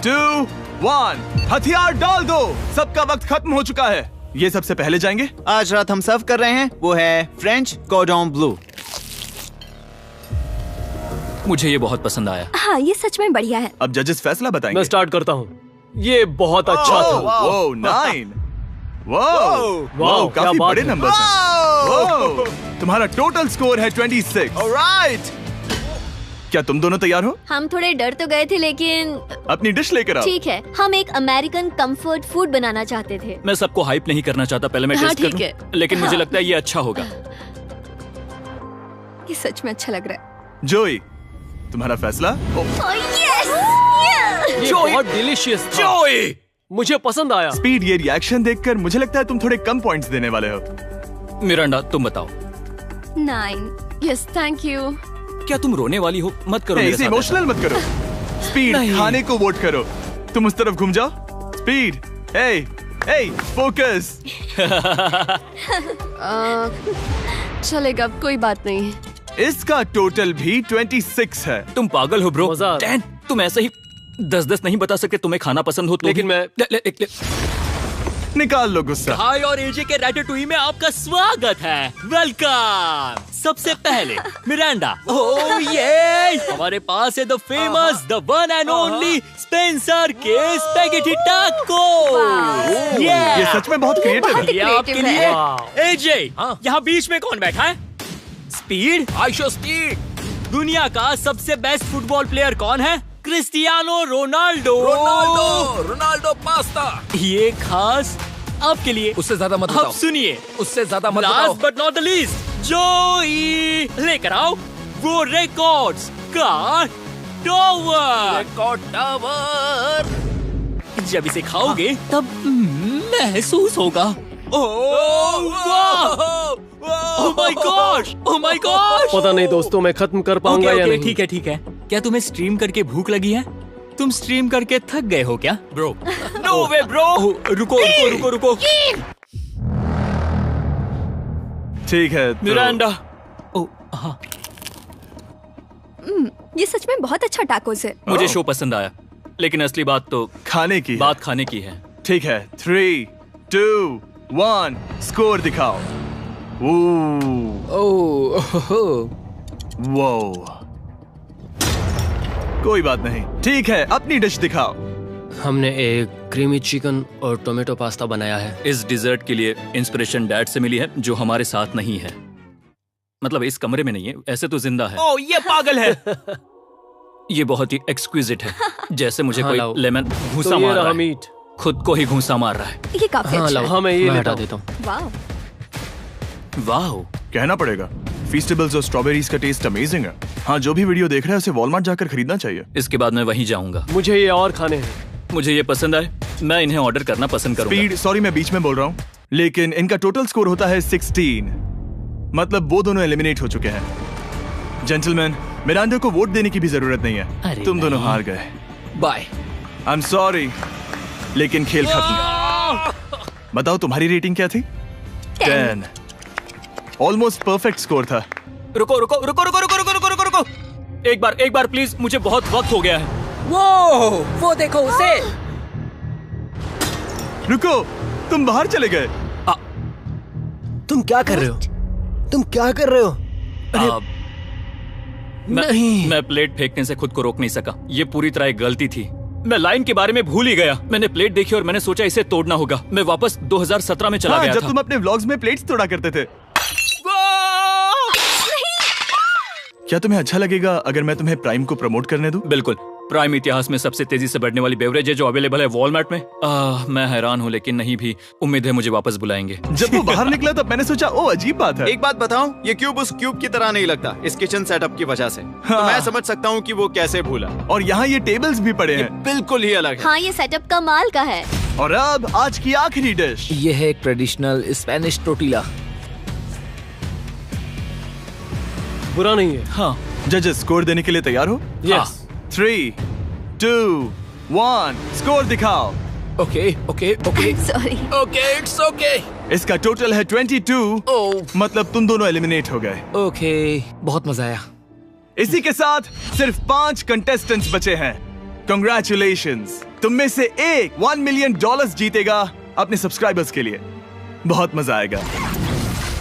[SPEAKER 1] 2, 1, हथियार डाल दो। सबका वक्त खत्म हो चुका है। ये सबसे पहले जाएंगे।
[SPEAKER 2] आज रात हम सर्व कर रहे हैं वो है फ्रेंच कॉर्डन ब्लू।
[SPEAKER 6] मुझे ये बहुत पसंद आया।
[SPEAKER 7] हाँ, ये सच में बढ़िया है।
[SPEAKER 1] अब जजेस फैसला बताएंगे।
[SPEAKER 5] मैं स्टार्ट करता हूँ। ये बहुत अच्छा था।
[SPEAKER 1] ओह 9। वाओ,
[SPEAKER 5] क्या
[SPEAKER 1] काफी
[SPEAKER 5] बात
[SPEAKER 1] बड़े
[SPEAKER 5] है।
[SPEAKER 1] नंबर्स हैं। तुम्हारा टोटल स्कोर है 26। ऑलराइट, क्या तुम दोनों तैयार हो?
[SPEAKER 7] हम थोड़े डर तो गए थे लेकिन
[SPEAKER 1] अपनी डिश लेकर आओ।
[SPEAKER 7] ठीक है। हम एक अमेरिकन कंफर्ट फूड बनाना चाहते थे।
[SPEAKER 6] मैं सबको हाइप नहीं करना चाहता। पहले मैं
[SPEAKER 9] हाँ,
[SPEAKER 6] टेस्ट
[SPEAKER 9] ठीक
[SPEAKER 6] करूं।
[SPEAKER 9] है।
[SPEAKER 6] लेकिन मुझे लगता है ये अच्छा होगा।
[SPEAKER 9] ये सच में अच्छा लग रहा है।
[SPEAKER 1] जोई, तुम्हारा फैसला?
[SPEAKER 5] ये बहुत डिलीशियस था। मुझे पसंद आया।
[SPEAKER 1] स्पीड, ये रिएक्शन देखकर मुझे लगता है तुम थोड़े कम पॉइंट्स देने वाले हो।
[SPEAKER 6] मिरांडा, तुम बताओ।
[SPEAKER 9] 9। Yes, thank you.
[SPEAKER 6] क्या तुम रोने वाली हो? मत करो मेरे
[SPEAKER 1] ऐसे
[SPEAKER 6] साथ
[SPEAKER 1] इमोशनल मत करो। स्पीड, खाने को वोट करो। तुम उस तरफ घूम जाओ। Speed, focus.
[SPEAKER 9] चलेगा, कोई बात नहीं।
[SPEAKER 1] इसका टोटल भी 26 है।
[SPEAKER 6] तुम पागल हो ब्रो।
[SPEAKER 5] मजा आ रहा है।
[SPEAKER 6] 10, तुम ऐसे ही 10 नहीं बता सकते। तुम्हें खाना पसंद हो तो
[SPEAKER 5] लेकिन
[SPEAKER 6] भी-
[SPEAKER 5] मैं
[SPEAKER 1] निकाल लो गुस्सा।
[SPEAKER 3] हाय और एजे के रैटाटूई में आपका स्वागत है। वेलकम। सबसे पहले मिरांडा। ओह ये हमारे पास है the famous, the one and only Spencer के स्पैगेटी टाको।
[SPEAKER 1] ये सच में बहुत क्रिएटिव है।
[SPEAKER 3] ये आपके
[SPEAKER 9] creative
[SPEAKER 3] लिए। एजे, यहाँ बीच में कौन बैठा है? स्पीड।
[SPEAKER 8] I show speed.
[SPEAKER 3] दुनिया का सबसे बेस्ट फुटबॉल प्लेयर कौन है? Cristiano Ronaldo.
[SPEAKER 11] Ronaldo pasta.
[SPEAKER 3] ये खास आपके लिए।
[SPEAKER 11] उससे ज्यादा मत
[SPEAKER 3] अब
[SPEAKER 11] बताओ।
[SPEAKER 3] सुनिए,
[SPEAKER 11] उससे ज्यादा मत बताओ।
[SPEAKER 3] Last but not the least, जोई लेकर आओ वो रिकॉर्ड्स का टावर। जब इसे खाओगे तब महसूस होगा। Oh my gosh, oh my gosh.
[SPEAKER 5] पता नहीं दोस्तों, मैं खत्म कर पाऊंगा या नहीं।
[SPEAKER 3] ठीक है ठीक है। क्या तुम्हें स्ट्रीम करके भूख लगी है? तुम स्ट्रीम करके थक गए हो क्या?
[SPEAKER 6] Bro,
[SPEAKER 3] no way bro. रुको रुको रुको रुको।
[SPEAKER 1] ठीक है तो...
[SPEAKER 3] मिरांडा। ओह हाँ,
[SPEAKER 9] ये सच में बहुत अच्छा टाकोस है।
[SPEAKER 6] मुझे शो पसंद आया, लेकिन असली बात तो
[SPEAKER 1] खाने की
[SPEAKER 6] बात खाने की है।
[SPEAKER 1] ठीक है, 3, 2, 1 स्कोर दिखाओ। वो कोई बात नहीं। ठीक है, अपनी डिश दिखाओ।
[SPEAKER 5] हमने एक क्रीमी चिकन और टोमेटो पास्ता बनाया है।
[SPEAKER 6] इस डिजर्ट के लिए इंस्पिरेशन डैड से मिली है, जो हमारे साथ नहीं है। मतलब इस कमरे में नहीं है, ऐसे तो जिंदा है।
[SPEAKER 3] ओह ये पागल है।
[SPEAKER 6] ये बहुत ही एक्सक्विजिट है, जैसे मुझे
[SPEAKER 5] हाँ,
[SPEAKER 6] कोई
[SPEAKER 5] लाओ।
[SPEAKER 6] लेमन घूंसा
[SPEAKER 5] तो ये
[SPEAKER 6] मार रहा
[SPEAKER 5] रहा
[SPEAKER 6] है।
[SPEAKER 5] मीट।
[SPEAKER 6] खुद को ही घूंसा मार रहा है।
[SPEAKER 9] ये काफी
[SPEAKER 5] हाँ
[SPEAKER 9] अच्छा
[SPEAKER 5] लाओ,
[SPEAKER 9] है।
[SPEAKER 5] हाँ मैं ये मैं लेता हटा हूँ। देता हूँ।
[SPEAKER 9] वाह।
[SPEAKER 6] वाह,
[SPEAKER 1] कहना पड़ेगा, फीस्टेबल्स और स्ट्रॉबेरीज का टेस्ट अमेजिंग है। हाँ, जो भी वीडियो देख रहा है उसे वॉलमार्ट जाकर खरीदना चाहिए।
[SPEAKER 6] इसके बाद मैं वहीं जाऊंगा।
[SPEAKER 5] मुझे ये और खाने हैं।
[SPEAKER 6] मुझे ये पसंद आए, मैं इन्हें ऑर्डर करना पसंद करूंगा।
[SPEAKER 1] स्पीड, सॉरी मैं बीच में बोल रहा हूँ, लेकिन इनका टोटल स्कोर होता है 16। मतलब वो दोनों एलिमिनेट हो चुके हैं। जेंटलमैन, मिरांडा को वोट देने की भी जरूरत नहीं है। तुम दोनों हार गए।
[SPEAKER 3] बाय।
[SPEAKER 1] आई एम सॉरी, लेकिन खेल खत्म। बताओ तुम्हारी रेटिंग क्या थी? 10। ऑलमोस्ट परफेक्ट स्कोर था।
[SPEAKER 6] रुको रुको रुको रुको रुको रुको रुको रुको रुको एक बार प्लीज, मुझे बहुत वक्त हो गया है।
[SPEAKER 3] वो देखो उसे।
[SPEAKER 1] रुको, तुम बाहर चले गए।
[SPEAKER 4] तुम क्या कर रहे हो? तुम क्या कर रहे हो?
[SPEAKER 6] मैं प्लेट फेंकने से खुद को रोक नहीं सका। ये पूरी तरह एक गलती थी। मैं लाइन के बारे में भूल ही गया। मैंने प्लेट देखी और मैंने सोचा इसे तोड़ना होगा। मैं वापस 2017 में चला गया
[SPEAKER 1] जब
[SPEAKER 6] था।
[SPEAKER 1] तुम अपने व्लॉग्स में प्लेट्स तोड़ा करते थे। क्या तुम्हें अच्छा लगेगा अगर मैं तुम्हें प्राइम को प्रमोट करने दूं?
[SPEAKER 6] बिल्कुल। प्राइम इतिहास में सबसे तेजी से बढ़ने वाली बेवरेज है जो अवेलेबल है वॉलमार्ट में। मैं हैरान हूँ, लेकिन नहीं भी उम्मीद है मुझे वापस बुलाएंगे।
[SPEAKER 1] जब वो बाहर निकला तब मैंने सोचा ओ अजीब बात है।
[SPEAKER 2] एक बात बताऊं, ये क्यूब उस क्यूब की तरह नहीं लगता इस किचन सेटअप की वजह से। तो मैं समझ सकता हूँ कि वो कैसे भूला।
[SPEAKER 1] और यहाँ ये टेबल्स भी पड़े हैं।
[SPEAKER 2] बिल्कुल ही अलग है।
[SPEAKER 7] हाँ, ये सेटअप कमाल का है।
[SPEAKER 1] और अब आज की आखिरी डिश।
[SPEAKER 11] ये है एक ट्रेडिशनल स्पेनिश टोर्टिला।
[SPEAKER 5] बुरा नहीं है।
[SPEAKER 6] हाँ।
[SPEAKER 1] जजेस, स्कोर देने के लिए तैयार हो?
[SPEAKER 5] यस।
[SPEAKER 1] 3, 2, 1 स्कोर दिखाओ।
[SPEAKER 11] Okay okay okay
[SPEAKER 7] sorry.
[SPEAKER 11] Okay, it's okay.
[SPEAKER 1] इसका टोटल है 22। मतलब तुम दोनों एलिमिनेट हो गए।
[SPEAKER 11] ओके, बहुत मजा आया।
[SPEAKER 1] इसी के साथ सिर्फ 5 कंटेस्टेंट्स बचे हैं। कंग्रेचुलेशंस, तुम में से एक $1 मिलियन जीतेगा अपने सब्सक्राइबर्स के लिए। बहुत मजा आएगा।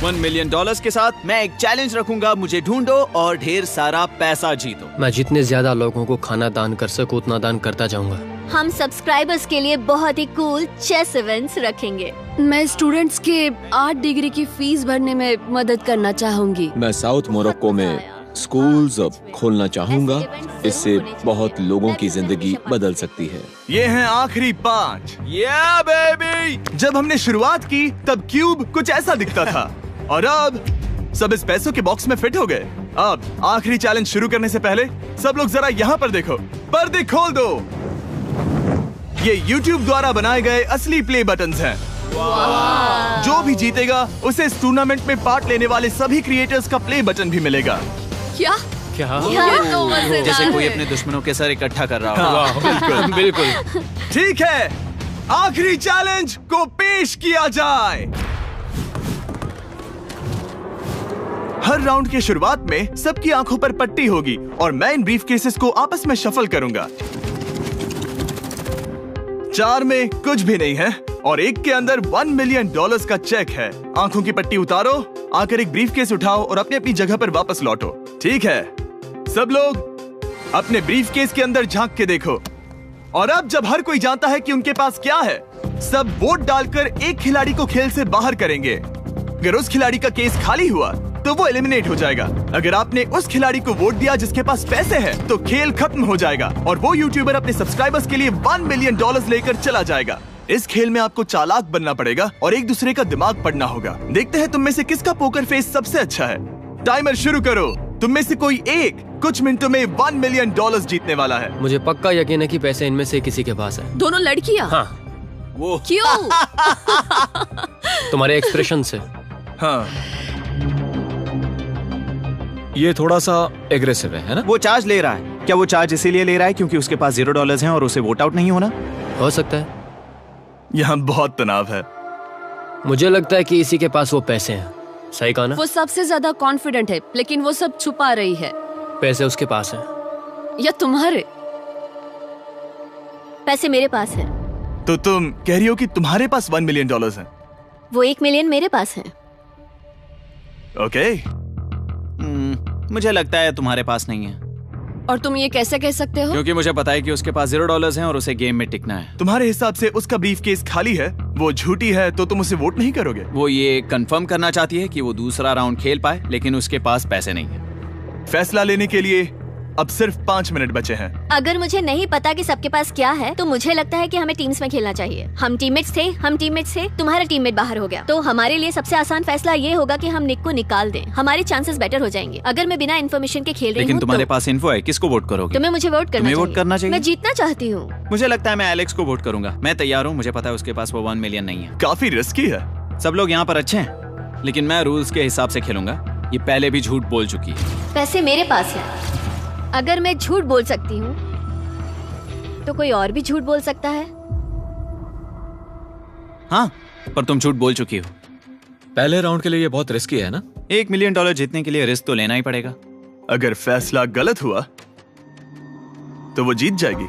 [SPEAKER 2] $1 मिलियन के साथ मैं एक चैलेंज रखूंगा, मुझे ढूंढो और ढेर सारा पैसा जीतो।
[SPEAKER 5] मैं जितने ज्यादा लोगों को खाना दान कर सकूं उतना दान करता जाऊंगा।
[SPEAKER 7] हम सब्सक्राइबर्स के लिए बहुत ही कूल चेस इवेंट्स रखेंगे।
[SPEAKER 9] मैं स्टूडेंट्स के 8 डिग्री की फीस भरने में मदद करना चाहूंगी।
[SPEAKER 11] मैं साउथ मोरक्को में स्कूल्स खोलना चाहूंगा। इससे बहुत लोगों की जिंदगी बदल सकती है।
[SPEAKER 1] ये हैं आखिरी 5।
[SPEAKER 2] या बेबी।
[SPEAKER 1] जब हमने शुरुआत की तब क्यूब कुछ ऐसा दिखता था और अब सब इस पैसों के बॉक्स में फिट हो गए। अब आखिरी चैलेंज शुरू करने से पहले सब लोग जरा यहाँ पर देखो। पर्दे खोल दो। ये YouTube द्वारा बनाए गए असली प्ले बटन्स हैं। जो भी जीतेगा उसे इस टूर्नामेंट में पार्ट लेने वाले सभी क्रिएटर्स का प्ले बटन भी मिलेगा।
[SPEAKER 9] क्या? ये तो मजेदार
[SPEAKER 2] जैसे कोई
[SPEAKER 9] है।
[SPEAKER 2] अपने दुश्मनों के सर इकट्ठा कर रहा हो।
[SPEAKER 1] बिल्कुल
[SPEAKER 5] बिल्कुल।
[SPEAKER 1] ठीक है, आखिरी चैलेंज को पेश किया जाए। हर राउंड के शुरुआत में सबकी आंखों पर पट्टी होगी और मैं इन ब्रीफ केसेस को आपस में शफल करूंगा। 4 में कुछ भी नहीं है और एक के अंदर $1 मिलियन का चेक है। आंखों की पट्टी उतारो, आकर एक ब्रीफ केस उठाओ और अपनी अपनी जगह पर वापस लौटो। ठीक है, सब लोग अपने ब्रीफ केस के अंदर झांक के देखो। और अब जब हर कोई जानता है कि उनके पास क्या है, सब वोट डालकर एक खिलाड़ी को खेल से बाहर करेंगे। अगर उस खिलाड़ी का केस खाली हुआ तो वो एलिमिनेट हो जाएगा। अगर आपने उस खिलाड़ी को वोट दिया जिसके पास पैसे हैं, तो खेल खत्म हो जाएगा और वो यूट्यूबर अपने सब्सक्राइबर्स के लिए $1 मिलियन लेकर चला जाएगा। इस खेल में आपको चालाक बनना पड़ेगा और एक दूसरे का दिमाग पढ़ना होगा। देखते हैं तुम में से किसका पोकर फेस सबसे अच्छा है। टाइमर शुरू करो। तुम में से कोई एक कुछ मिनटों में $1 मिलियन जीतने वाला है।
[SPEAKER 5] मुझे पक्का यकीन है कि पैसे इनमें से किसी के पास है।
[SPEAKER 9] दोनों लड़कियां?
[SPEAKER 5] हाँ।
[SPEAKER 2] वो
[SPEAKER 9] क्यों?
[SPEAKER 5] तुम्हारे एक्सप्रेशन से।
[SPEAKER 1] हाँ।
[SPEAKER 11] ये थोड़ा सा एग्रेसिव है ना?
[SPEAKER 2] वो चार्ज ले रहा है। क्या वो चार्ज इसीलिए ले रहा है क्योंकि उसके पास $0 हैं और उसे वोट आउट नहीं होना?
[SPEAKER 5] हो सकता है।
[SPEAKER 1] यहाँ बहुत तनाव है।
[SPEAKER 5] मुझे लगता है कि इसी के पास वो पैसे हैं। सही कहा ना?
[SPEAKER 9] वो सबसे ज्यादा कॉन्फिडेंट है, लेकिन वो सब छुपा रही है।
[SPEAKER 5] पैसे उसके पास हैं।
[SPEAKER 9] या तुम्हारे?
[SPEAKER 7] पैसे मेरे पास है।
[SPEAKER 1] तो तुम कह रही हो कि तुम्हारे पास $1 मिलियन है?
[SPEAKER 7] वो 1 मिलियन मेरे पास है।
[SPEAKER 1] ओके।
[SPEAKER 2] मुझे लगता है तुम्हारे पास नहीं है।
[SPEAKER 9] और तुम ये कैसे कह सकते हो?
[SPEAKER 2] क्योंकि मुझे पता है कि उसके पास $0 हैं और उसे गेम में टिकना है।
[SPEAKER 1] तुम्हारे हिसाब से उसका ब्रीफ केस खाली है, वो झूठी है, तो तुम उसे वोट नहीं करोगे?
[SPEAKER 2] वो ये कंफर्म करना चाहती है कि वो दूसरा राउंड खेल पाए, लेकिन उसके पास पैसे नहीं है।
[SPEAKER 1] फैसला लेने के लिए अब सिर्फ 5 मिनट बचे हैं।
[SPEAKER 7] अगर मुझे नहीं पता कि सबके पास क्या है, तो मुझे लगता है कि हमें टीम्स में खेलना चाहिए। हम टीममेट्स थे, तुम्हारा टीममेट बाहर हो गया, तो हमारे लिए सबसे आसान फैसला ये होगा कि हम निक को निकाल दें। हमारे चांसेस बेटर हो जाएंगे। अगर मैं बिना इन्फॉर्मेशन के खेल रही
[SPEAKER 2] लेकिन
[SPEAKER 7] हूँ,
[SPEAKER 2] तुम्हारे
[SPEAKER 7] तो
[SPEAKER 2] पास इन्फो है, किसको वोट करोगे?
[SPEAKER 7] तुम्हें मुझे वोट करना चाहिए। मैं जीतना चाहती हूँ।
[SPEAKER 2] मुझे लगता है मैं एलेक्स को वोट करूंगा। मैं तैयार हूँ। मुझे पता है उसके पास वो 1 मिलियन नहीं है।
[SPEAKER 1] काफी रिस्की है।
[SPEAKER 2] सब लोग यहाँ पर अच्छे हैं, लेकिन मैं रूल्स के हिसाब से खेलूंगा। ये पहले भी झूठ बोल चुकी है।
[SPEAKER 7] पैसे मेरे पास है। अगर मैं झूठ बोल सकती हूँ, तो कोई और भी झूठ बोल सकता है।
[SPEAKER 2] हाँ, पर तुम झूठ बोल चुकी हो।
[SPEAKER 11] पहले राउंड के लिए ये बहुत रिस्की है ना?
[SPEAKER 2] $1 मिलियन जीतने के लिए रिस्क तो लेना ही पड़ेगा।
[SPEAKER 1] अगर फैसला गलत हुआ तो वो जीत जाएगी।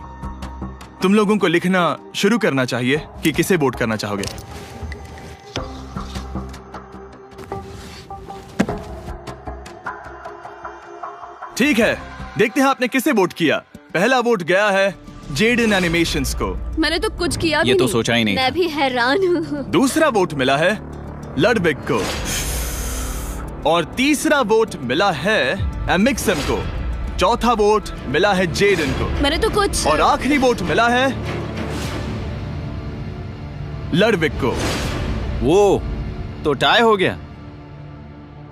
[SPEAKER 1] तुम लोगों को लिखना शुरू करना चाहिए कि किसे वोट करना चाहोगे। ठीक है, देखते हैं आपने किसे वोट किया। पहला वोट गया है जेडन एनिमेशंस को।
[SPEAKER 9] मैंने तो कुछ किया भी
[SPEAKER 2] ये तो
[SPEAKER 9] नहीं।
[SPEAKER 2] सोचा ही नहीं।
[SPEAKER 7] मैं भी हैरान हूँ।
[SPEAKER 1] दूसरा वोट मिला है लडबिग को और तीसरा वोट मिला है एमिक्सन को। चौथा वोट मिला है जेडन को।
[SPEAKER 9] मैंने तो कुछ।
[SPEAKER 1] और आखिरी वोट मिला है लडबिग को।
[SPEAKER 2] वो तो टाई हो गया।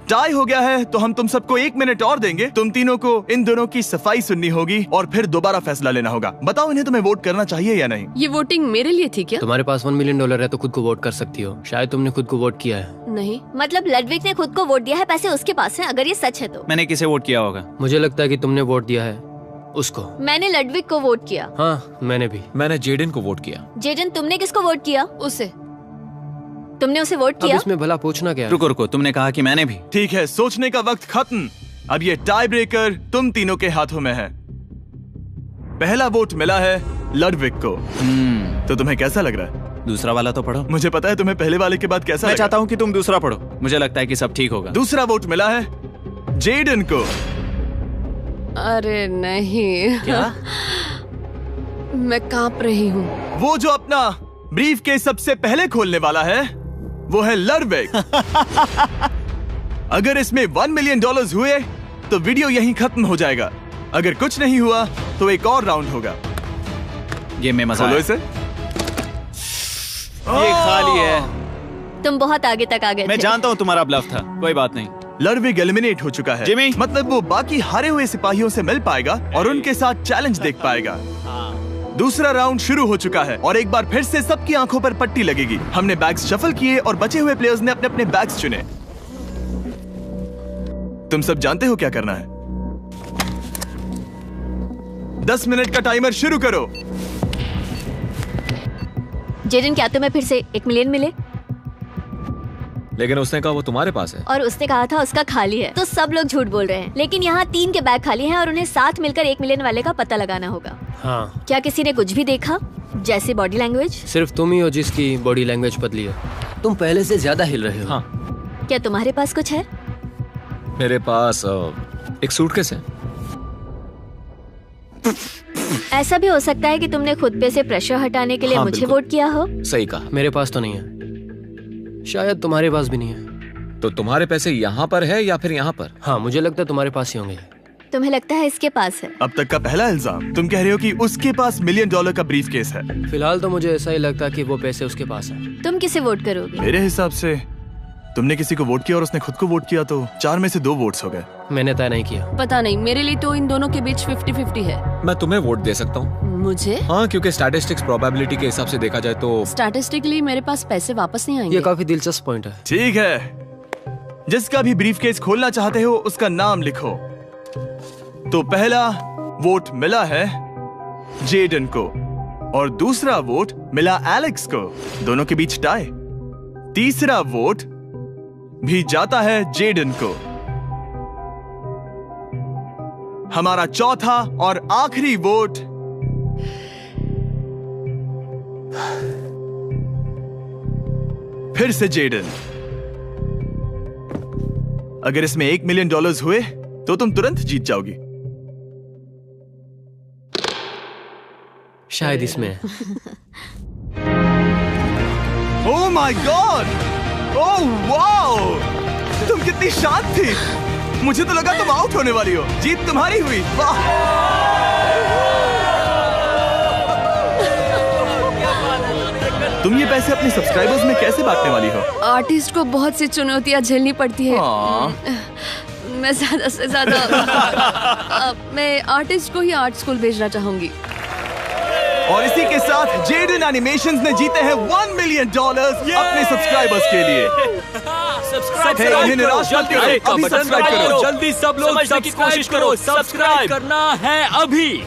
[SPEAKER 1] टाई हो गया है, तो हम तुम सबको 1 मिनट और देंगे। तुम तीनों को इन दोनों की सफाई सुननी होगी और फिर दोबारा फैसला लेना होगा। बताओ इन्हें तुम्हें वोट करना चाहिए या नहीं?
[SPEAKER 9] ये वोटिंग मेरे लिए थी क्या?
[SPEAKER 5] तुम्हारे पास $1 मिलियन है तो खुद को वोट कर सकती हो। शायद तुमने खुद को वोट किया है।
[SPEAKER 9] नहीं।
[SPEAKER 7] मतलब लडविक ने खुद को वोट दिया है, पैसे उसके पास हैं। अगर ये सच है तो
[SPEAKER 2] मैंने किसे वोट किया होगा?
[SPEAKER 5] मुझे लगता है कि तुमने वोट दिया है उसको।
[SPEAKER 7] मैंने लडविक को वोट किया।
[SPEAKER 5] हाँ, मैंने भी।
[SPEAKER 11] मैंने जेडन को वोट किया।
[SPEAKER 7] जेडन, तुमने किसको वोट किया?
[SPEAKER 9] उसे।
[SPEAKER 7] तुमने उसे वोट
[SPEAKER 5] अब
[SPEAKER 7] किया?
[SPEAKER 5] इसमें भला पूछना क्या है?
[SPEAKER 2] रुको रुको, तुमने कहा कि मैंने भी।
[SPEAKER 1] ठीक है, सोचने का वक्त खत्म। अब ये टाई ब्रेकर तुम तीनों के हाथों में है। पहला वोट मिला है लडविक को। तो तुम्हें कैसा लग रहा है?
[SPEAKER 2] दूसरा वाला तो पढ़ो।
[SPEAKER 1] मुझे पता है तुम्हें पहले वाले के बाद कैसा
[SPEAKER 2] मैं
[SPEAKER 1] लगा।
[SPEAKER 2] चाहता हूँ कि तुम दूसरा पढ़ो। मुझे लगता है कि सब ठीक होगा।
[SPEAKER 1] दूसरा वोट मिला है जेडन को।
[SPEAKER 9] अरे नहीं।
[SPEAKER 2] क्या?
[SPEAKER 9] मैं कांप रही हूँ।
[SPEAKER 1] वो जो अपना ब्रीफ केस सबसे पहले खोलने वाला है वो है लडविक। अगर इसमें $1 मिलियन हुए तो वीडियो यहीं खत्म हो जाएगा। अगर कुछ नहीं हुआ तो एक और राउंड होगा।
[SPEAKER 2] गेम में मजा
[SPEAKER 1] खोलो
[SPEAKER 2] आया।
[SPEAKER 1] इसे।
[SPEAKER 2] ये खाली है।
[SPEAKER 7] तुम बहुत आगे तक आ गए
[SPEAKER 2] मैं
[SPEAKER 7] थे।
[SPEAKER 2] जानता हूँ तुम्हारा ब्लफ था, कोई बात नहीं।
[SPEAKER 1] लडविक एलिमिनेट हो चुका है।
[SPEAKER 2] जिमी,
[SPEAKER 1] मतलब वो बाकी हारे हुए सिपाहियों से मिल पाएगा और उनके साथ चैलेंज देख पाएगा। दूसरा राउंड शुरू हो चुका है और एक बार फिर से सबकी आंखों पर पट्टी लगेगी। हमने बैग्स शफल किए और बचे हुए प्लेयर्स ने अपने अपने बैग्स चुने। तुम सब जानते हो क्या करना है। 10 मिनट का टाइमर शुरू करो।
[SPEAKER 7] जेडन, क्या तुम्हें फिर से 1 मिलियन मिले?
[SPEAKER 11] लेकिन उसने कहा वो तुम्हारे पास है।
[SPEAKER 7] और उसने कहा था उसका खाली है। तो सब लोग झूठ बोल रहे हैं। लेकिन यहाँ 3 के बैग खाली हैं और उन्हें साथ मिलकर 1 मिलियन वाले का पता लगाना होगा।
[SPEAKER 5] हाँ।
[SPEAKER 7] क्या किसी ने कुछ भी देखा, जैसे बॉडी लैंग्वेज?
[SPEAKER 5] सिर्फ तुम ही हो जिसकी बॉडी लैंग्वेज बदली है। तुम पहले से ज्यादा हिल रहे हो।
[SPEAKER 11] हाँ।
[SPEAKER 7] क्या तुम्हारे पास कुछ है?
[SPEAKER 11] मेरे पास एक सूटकेस है।
[SPEAKER 7] ऐसा भी हो सकता है कि तुमने खुद पे से प्रेशर हटाने के लिए
[SPEAKER 11] हाँ,
[SPEAKER 7] मुझे
[SPEAKER 11] बिल्कुल।
[SPEAKER 7] वोट किया हो।
[SPEAKER 11] सही कहा।
[SPEAKER 5] मेरे पास तो नहीं है। शायद तुम्हारे पास भी नहीं है।
[SPEAKER 11] तो तुम्हारे पैसे यहाँ पर है या फिर यहाँ पर?
[SPEAKER 5] हाँ, मुझे लगता है तुम्हारे पास ही होंगे।
[SPEAKER 7] तुम्हें लगता है इसके पास है?
[SPEAKER 1] अब तक का पहला इल्जाम। तुम कह रहे हो कि उसके पास $1 मिलियन का ब्रीफ केस है।
[SPEAKER 5] फिलहाल तो मुझे ऐसा ही लगता है कि वो पैसे उसके पास है।
[SPEAKER 7] तुम किसे वोट करोगे?
[SPEAKER 1] मेरे हिसाब से तुमने किसी को वोट किया और उसने खुद को वोट किया, तो 4 में से 2 वोट्स हो गए।
[SPEAKER 5] मैंने तय नहीं किया।
[SPEAKER 9] पता नहीं, मेरे लिए तो इन दोनों के बीच 50-50 है।
[SPEAKER 11] मैं तुम्हें वोट दे सकता हूँ।
[SPEAKER 9] मुझे?
[SPEAKER 11] हाँ, क्योंकि स्टैटिस्टिक्स प्रोबेबिलिटी के हिसाब से देखा जाए तो
[SPEAKER 9] स्टैटिस्टिकली मेरे पास पैसे वापस नहीं आएंगे।
[SPEAKER 5] ये काफी दिलचस्प पॉइंट है।
[SPEAKER 1] ठीक है, जिसका भी ब्रीफ केस खोलना चाहते हो उसका नाम लिखो। तो पहला वोट मिला है जेडन को और दूसरा वोट मिला एलेक्स को। दोनों के बीच टाई। तीसरा वोट भी जाता है जेडन को। हमारा चौथा और आखिरी वोट फिर से जेडन। अगर इसमें $1 मिलियन हुए तो तुम तुरंत जीत जाओगी।
[SPEAKER 5] शायद इसमें।
[SPEAKER 1] Oh my God! Oh wow! तुम कितनी शांत थी। मुझे तो लगा तुम आउट होने वाली हो। जीत तुम्हारी हुई। वाह! तुम ये पैसे अपने सब्सक्राइबर्स में कैसे बांटने वाली हो?
[SPEAKER 9] आर्टिस्ट को बहुत सी चुनौतियां झेलनी पड़ती है। मैं ज्यादा से ज्यादा मैं आर्टिस्ट को ही आर्ट स्कूल भेजना चाहूंगी।
[SPEAKER 1] और इसी के साथ जेडन एनिमेशंस ने जीते हैं $1 मिलियन अपने सब्सक्राइबर्स के लिए।
[SPEAKER 3] सब्सक्राइब करो, जल्दी सब लोग समझने की कोशिश करो। सब्सक्राइब करना है अभी।